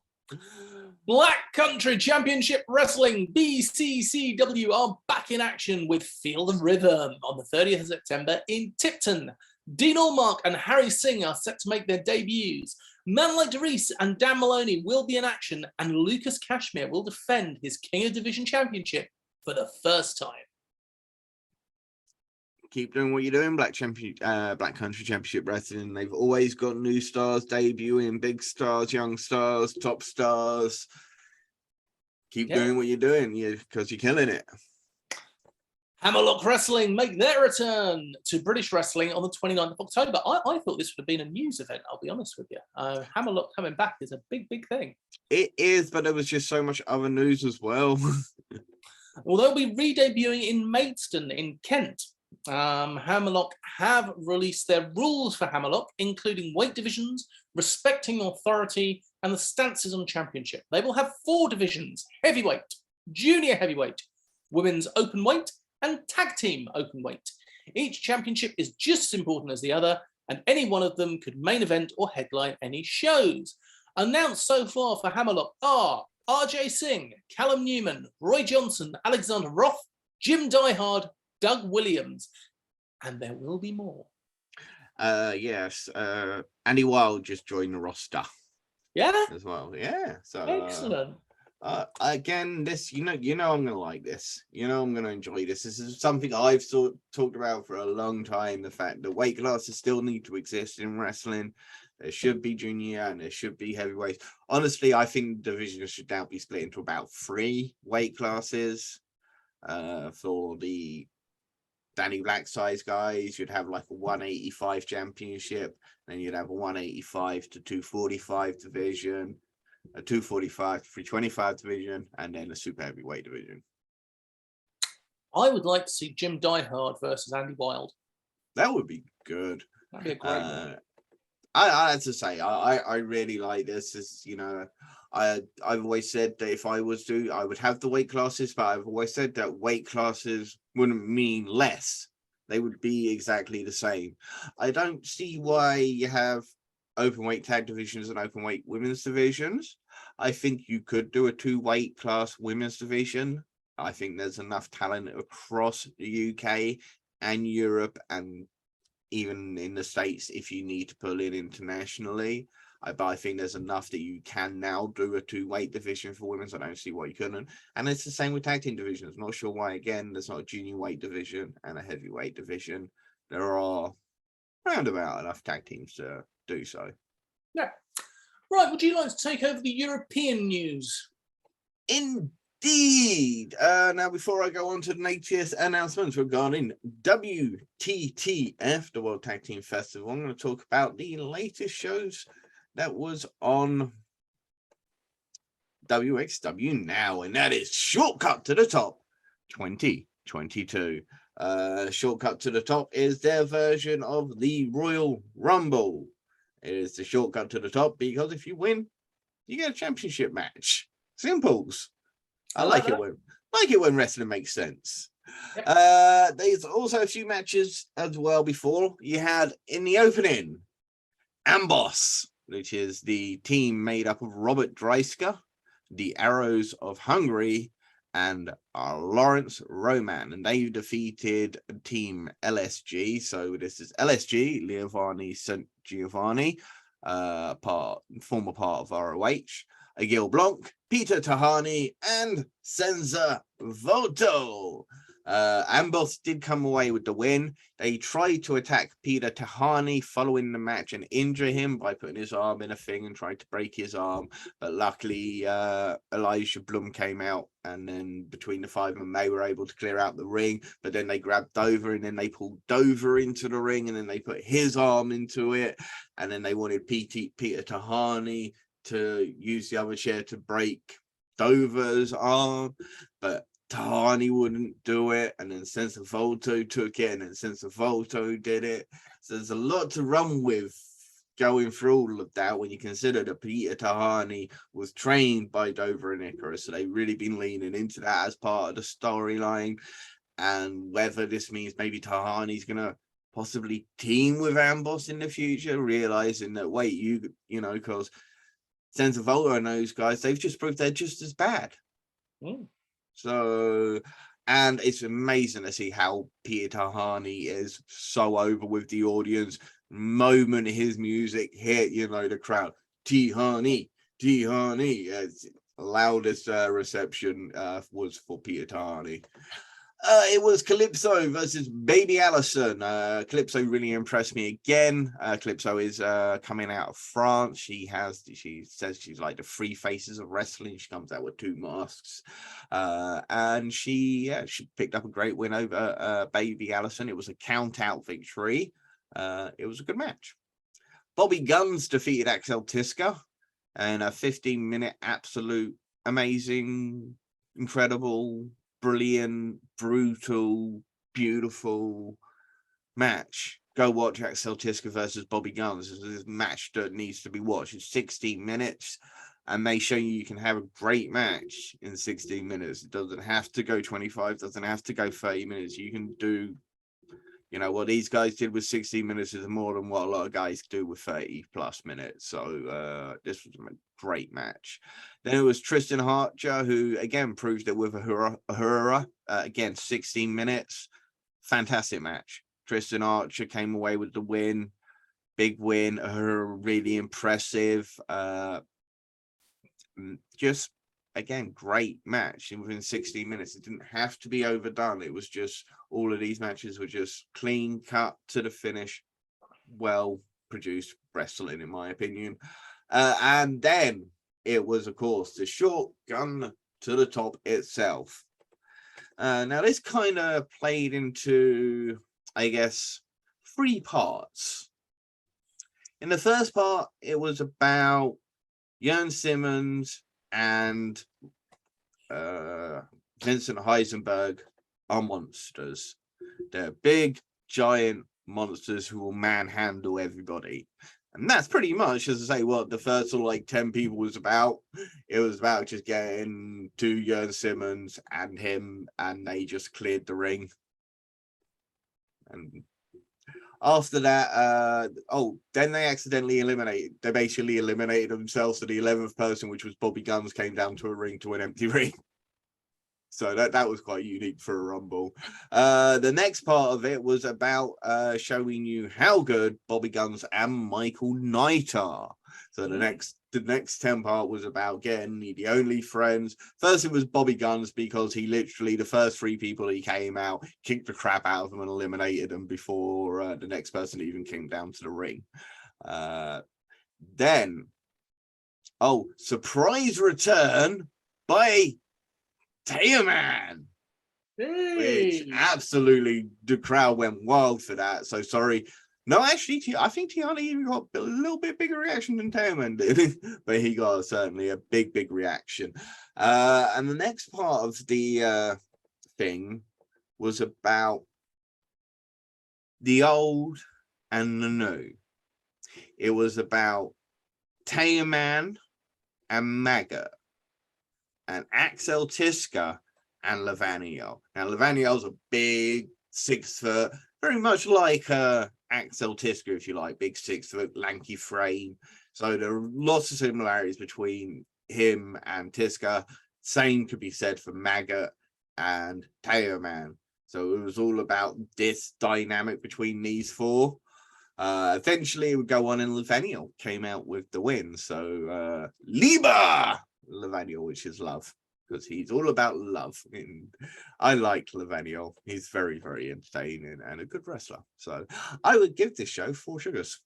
Black Country Championship Wrestling, BCCW, are back in action with Feel the Rhythm on the 30th of September in Tipton. Dean Allmark and Harry Singh are set to make their debuts. Man like DeReese and Dan Maloney will be in action, and Lucas Cashmere will defend his King of Division Championship for the first time. Keep doing what you're doing, Black Country Championship Wrestling. They've always got new stars debuting, big stars, young stars, top stars. Keep doing what you're doing, because you're killing it. Hammerlock Wrestling make their return to British wrestling on the 29th of October. I thought this would have been a news event, I'll be honest with you. Hammerlock coming back is a big thing. It is, but there was just so much other news as well. Well, they'll be re-debuting in Maidstone in Kent. Hammerlock have released their rules for Hammerlock, including weight divisions, respecting authority, and the stances on championship. They will have 4 divisions: heavyweight, junior heavyweight, women's open weight, and tag team open weight. Each championship is just as important as the other, and any one of them could main event or headline any shows. Announced so far for Hammerlock are RJ Singh, Callum Newman, Roy Johnson, Alexander Roth, Jim Diehard, Doug Williams, and there will be more. Yes, Andy Wilde just joined the roster. Yeah, as well. Yeah, so excellent. Again, this I'm gonna like this. I'm gonna enjoy this. This is something I've talked about for a long time. The fact that weight classes still need to exist in wrestling. There should be junior and there should be heavyweight. Honestly, I think the division should now be split into about 3 weight classes. For the Danny Black size guys, you'd have like a 185 championship, then you'd have a 185 to 245 division, a 245 to 325 division, and then a super heavyweight division. I would like to see Jim Diehard versus Andy Wilde. That would be good. That'd be a great one. I have to say, I really like this. I've always said that if I was to, I would have the weight classes, but I've always said that weight classes wouldn't mean less. They would be exactly the same. I don't see why you have open weight tag divisions and open weight women's divisions. I think you could do a 2 weight class women's division. I think there's enough talent across the UK and Europe and even in the States if you need to pull in internationally. But I think there's enough that you can now do a 2 weight division for women's. I don't see why you couldn't. And it's the same with tag team divisions. Not sure why, again, there's not a junior weight division and a heavyweight division. There are roundabout enough tag teams to do so. Yeah. Right, would you like to take over the European news? Indeed. Indeed. Now, before I go on to the latest announcements regarding WTTF, the World Tag Team Festival, I'm going to talk about the latest shows that was on WXW Now, and that is Shortcut to the Top 2022. Shortcut to the Top is their version of the Royal Rumble. It is the shortcut to the top because if you win, you get a championship match. Simples. I like it when wrestling makes sense. Yep. There's also a few matches as well before. You had in the opening Amboss, which is the team made up of Robert Dreisker, the Arrows of Hungary, and Lawrence Roman, and they defeated Team LSG. So this is LSG, Giovanni St. Giovanni, former part of ROH, Agil Blanc, Peter Tahani, and Senza Voto. Amboss did come away with the win. They tried to attack Peter Tahani following the match and injure him by putting his arm in a thing and trying to break his arm. But luckily, Elijah Blum came out, and then between the five of them, they were able to clear out the ring. But then they grabbed Dover, and then they pulled Dover into the ring, and then they put his arm into it. And then they wanted Peter Tahani to use the other chair to break Dover's arm. But Tahani wouldn't do it, and then Senza Volto took it, and then Senza Volto did it. So there's a lot to run with going through all of that when you consider that Peter Tahani was trained by Dover and Icarus. So they've really been leaning into that as part of the storyline. And whether this means maybe Tahani's going to possibly team with Amboss in the future, realizing that, wait, you know, because Senza Volto and those guys, they've just proved they're just as bad. So, and it's amazing to see how Peter Tahani is so over with the audience. Moment his music hit, you know, the crowd, Tahani, loudest reception was for Peter Tahani. It was Calypso versus Baby Allison. Calypso really impressed me again. Calypso is coming out of France. She says she's like the three faces of wrestling. She comes out with two masks. And she picked up a great win over Baby Allison. It was a count-out victory. It was a good match. Bobby Guns defeated Axel Tisca in a 15-minute absolute amazing, incredible, brilliant, brutal, beautiful match. Go watch Axel Tisca versus Bobby Guns. This match that needs to be watched. It's 16 minutes, and they show you can have a great match in 16 minutes. It doesn't have to go 25, doesn't have to go 30 minutes. You can do, you know, what these guys did with 16 minutes is more than what a lot of guys do with 30 plus minutes. So this was a great match. Then it was Tristan Archer, who again proved it with Ahura. Again, 16 minutes. Fantastic match. Tristan Archer came away with the win. Big win. Ahura really impressive. Just, again, great match. And within 16 minutes, it didn't have to be overdone. It was just, all of these matches were just clean cut to the finish. Well produced wrestling, in my opinion. And then it was, of course, the shotgun to the top itself. Now, this kind of played into, I guess, 3 parts. In the first part, it was about Jörn Simmons and Vincent Heisenberg are monsters. They're big, giant monsters who will manhandle everybody. And that's pretty much, as I say, what the first sort of like 10 people was about. It was about just getting to Jörn Simmons and him, and they just cleared the ring. And after that, then they basically eliminated themselves. So the 11th person, which was Bobby Guns, came down to a ring to an empty ring. So that was quite unique for a Rumble. The next part of it was about showing you how good Bobby Guns and Michael Knight are. So the next 10 part was about getting the only friends. First, it was Bobby Guns, because he literally, the first 3 people he came out, kicked the crap out of them and eliminated them before the next person even came down to the ring. Then, surprise return by Taya Man. Hey. Which absolutely, the crowd went wild for that. So sorry. No, actually, I think Tiana even got a little bit bigger reaction than Tailman did, but he got certainly a big reaction. And the next part of the thing was about the old and the new. It was about Tailman and Maggot and Axel Tisca and Levanio. Now, Levanio's a big 6 foot, very much like Axel Tisca, if you like, big 6 foot, lanky frame. So there are lots of similarities between him and Tisca. Same could be said for Maggot and Teo Man. So it was all about this dynamic between these four. Eventually, it would go on, and Levanio came out with the win. So Liba Levanio, which is love, because he's all about love. And I like Levanio. He's very, very entertaining and a good wrestler. So I would give this show 4 sugars.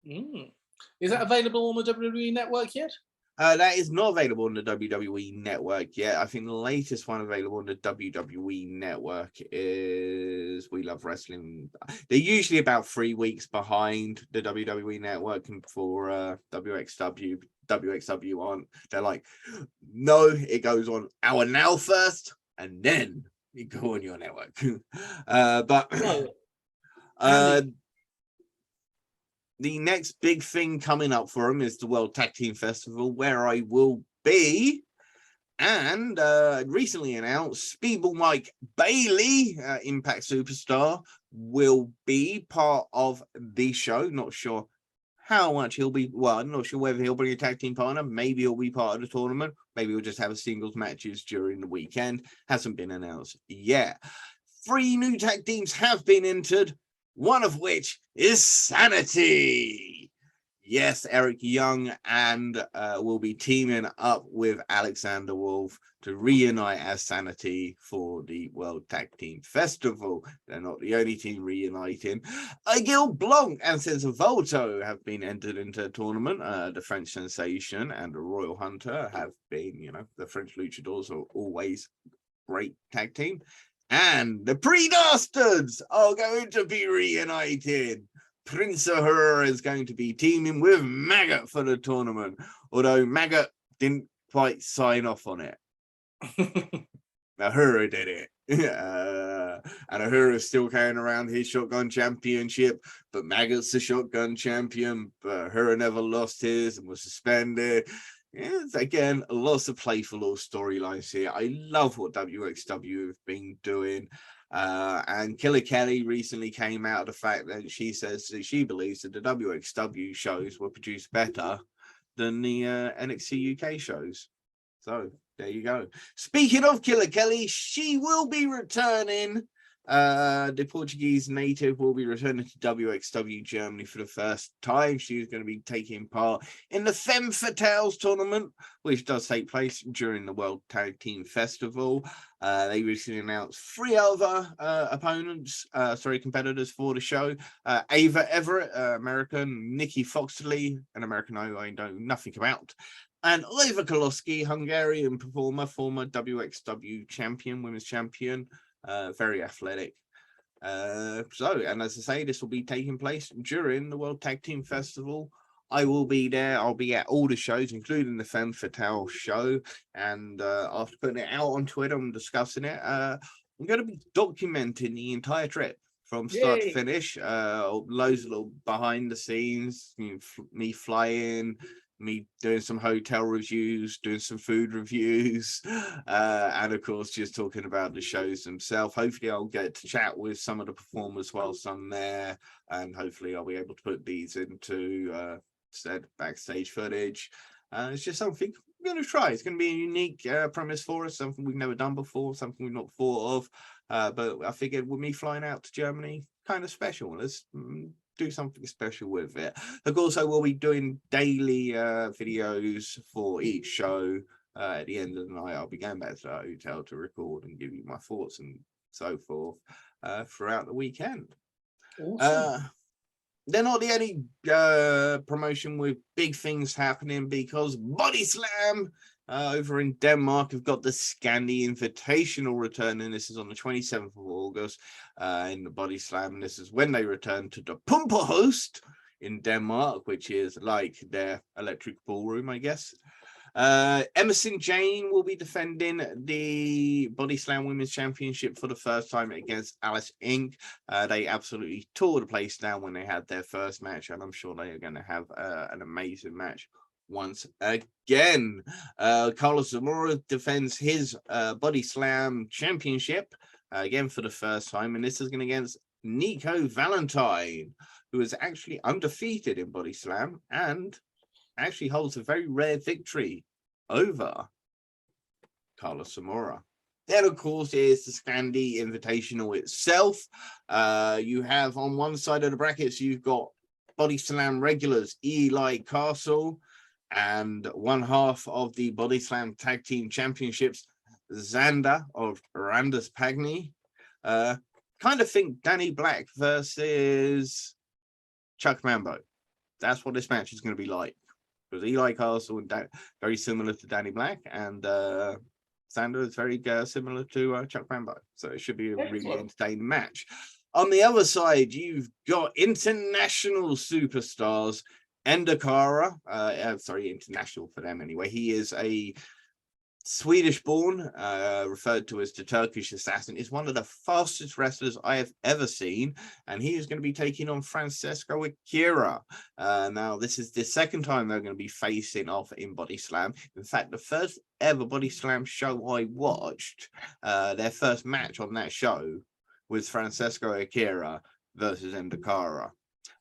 Is that available on the WWE Network yet? That is not available on the WWE Network yet. I think the latest one available on the WWE Network is We Love Wrestling. They're usually about 3 weeks behind the WWE Network, and for WXW on, they're like, no, it goes on our now first, and then you go on your network. The next big thing coming up for him is the World Tag Team Festival, where I will be. And recently announced, Speedball Mike Bailey, Impact Superstar, will be part of the show. Not sure how much he'll be. Well, I'm not sure whether he'll bring a tag team partner. Maybe he'll be part of the tournament. Maybe we'll just have a singles matches during the weekend. Hasn't been announced yet. 3 new tag teams have been entered, one of which is Sanity. Yes, Eric Young and will be teaming up with Alexander Wolf to reunite as Sanity for the World Tag Team Festival. They're not the only team reuniting. Gil Blanc and Cesar Volto have been entered into the tournament. The French Sensation and the Royal Hunter have been, the French Luchadors are always great tag team. And the Predastards are going to be reunited. Prince Ahura is going to be teaming with Maggot for the tournament, although Maggot didn't quite sign off on it. Ahura did it. And Ahura is still carrying around his shotgun championship, but Maggot's the shotgun champion, but Ahura never lost his and was suspended. Yes, again, lots of playful little storylines here. I love what WXW have been doing. And Killer Kelly recently came out of the fact that she says that she believes that the WXW shows were produced better than the NXT UK shows. So there you go. Speaking of Killer Kelly, she will be returning. The Portuguese native will be returning to WXW Germany for the first time. She's going to be taking part in the Femme Fatales tournament, which does take place during the World Tag Team Festival. They recently announced 3 other competitors for the show. Ava Everett, American, Nikki Foxley, an American I know nothing about, and Oliver Koloski, Hungarian performer, former WXW champion, women's champion. Very athletic. And as I say, this will be taking place during the World Tag Team Festival. I will be there. I'll be at all the shows, including the Femme Fatale show. And after putting it out on Twitter and discussing it, I'm going to be documenting the entire trip from start to finish. Loads of little behind the scenes, me flying, me doing some hotel reviews, doing some food reviews, and of course just talking about the shows themselves. Hopefully I'll get to chat with some of the performers whilst I'm there, and hopefully I'll be able to put these into said backstage footage. It's just something we're going to try. It's going to be a unique premise for us, something we've never done before, something we've not thought of, but I figured with me flying out to Germany, kind of special. Let's do something special with it. Of course, I will be doing daily videos for each show. At the end of the night, I'll be going back to the hotel to record and give you my thoughts and so forth throughout the weekend. Awesome. They're not the only promotion with big things happening, because Body Slam over in Denmark, we've got the Scandi Invitational return, and this is on the 27th of August in the Body Slam. And this is when they return to the Pumperhost in Denmark, which is like their electric ballroom, I guess. Emerson Jane will be defending the Body Slam Women's Championship for the first time against Alice Inc. They absolutely tore the place down when they had their first match, and I'm sure they are going to have an amazing match once again. Carlos Zamora defends his Body Slam Championship again for the first time, and this is going against Nico Valentine, who is actually undefeated in Body Slam and actually holds a very rare victory over Carlos Zamora. Then, of course, is the Scandi Invitational itself. You have on one side of the brackets, you've got Body Slam regulars Eli Castle, and one half of the Body Slam Tag Team Championships, Xander of Randus Pagny. Kind of think Danny Black versus Chuck Mambo. That's what this match is going to be like. Because Eli Castle and very similar to Danny Black, and Xander is very similar to Chuck Mambo. So it should be a really entertaining match. On the other side, you've got international superstars. Endakara, international for them anyway. He is a Swedish-born, referred to as the Turkish Assassin, is one of the fastest wrestlers I have ever seen, and he is going to be taking on Francesco Akira. Now, this is the second time they're going to be facing off in Body Slam. In fact, the first ever Body Slam show I watched, their first match on that show was Francesco Akira versus Endakara.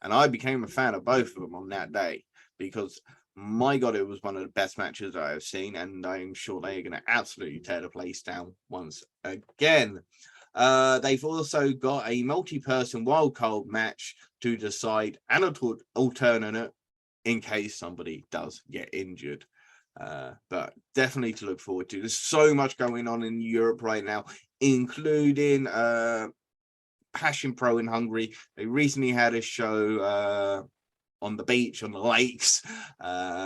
And I became a fan of both of them on that day because, my God, it was one of the best matches I have seen, and I'm sure they are going to absolutely tear the place down once again. They've also got a multi-person wildcard match to decide an alternate in case somebody does get injured. But definitely to look forward to. There's so much going on in Europe right now, including Passion Pro in Hungary. They recently had a show on the beach, on the lakes,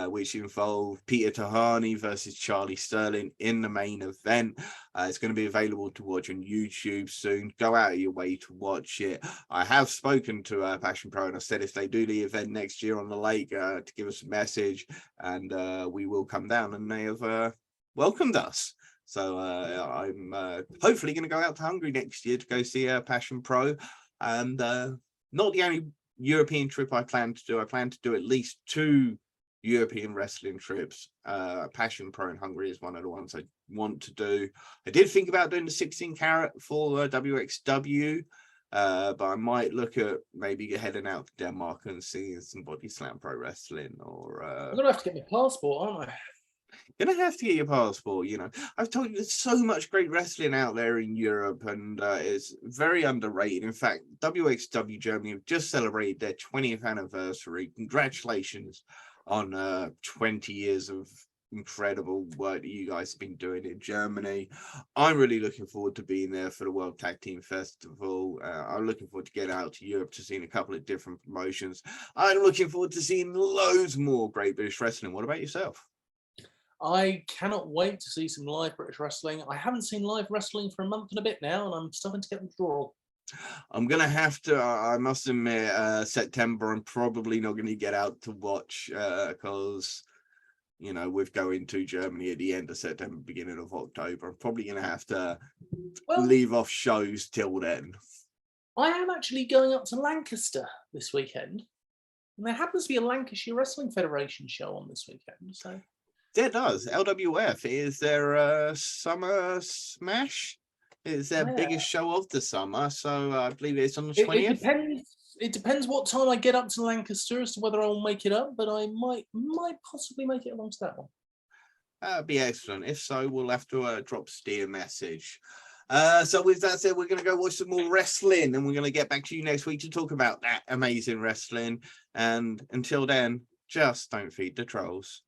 which involved Peter Tahani versus Charlie Sterling in the main event. It's going to be available to watch on YouTube soon. Go out of your way to watch it. I have spoken to Passion Pro, and I said if they do the event next year on the lake, to give us a message, and we will come down, and they have welcomed us. So I'm hopefully going to go out to Hungary next year to go see Passion Pro. And not the only European trip I plan to do. I plan to do at least 2 European wrestling trips. Passion Pro in Hungary is one of the ones I want to do. I did think about doing the 16 carat for WXW, but I might look at maybe heading out to Denmark and seeing some Body Slam Pro Wrestling. Or I'm going to have to get my passport, aren't I? Gonna have to get your passport. You know, I've told you there's so much great wrestling out there in Europe, and it's very underrated. In fact, WXW Germany have just celebrated their 20th anniversary. Congratulations on 20 years of incredible work that you guys have been doing in Germany. I'm really looking forward to being there for the World Tag Team Festival. I'm looking forward to getting out to Europe to seeing a couple of different promotions. I'm looking forward to seeing loads more great British wrestling. What about yourself? I cannot wait to see some live British wrestling. I haven't seen live wrestling for a month and a bit now, and I'm starting to get withdrawal. I'm going to have to, I must admit, September, I'm probably not going to get out to watch because, you know, with going to Germany at the end of September, beginning of October, I'm probably going to have to leave off shows till then. I am actually going up to Lancaster this weekend, and there happens to be a Lancashire Wrestling Federation show on this weekend, so... There does. LWF is their summer smash. It's their biggest show of the summer. So I believe it's on the 20th. It depends what time I get up to Lancaster as to whether I'll make it up, but I might possibly make it along to that one. That'd be excellent. If so, we'll have to drop Steve a message. So with that said, we're going to go watch some more wrestling, and we're going to get back to you next week to talk about that amazing wrestling. And until then, just don't feed the trolls.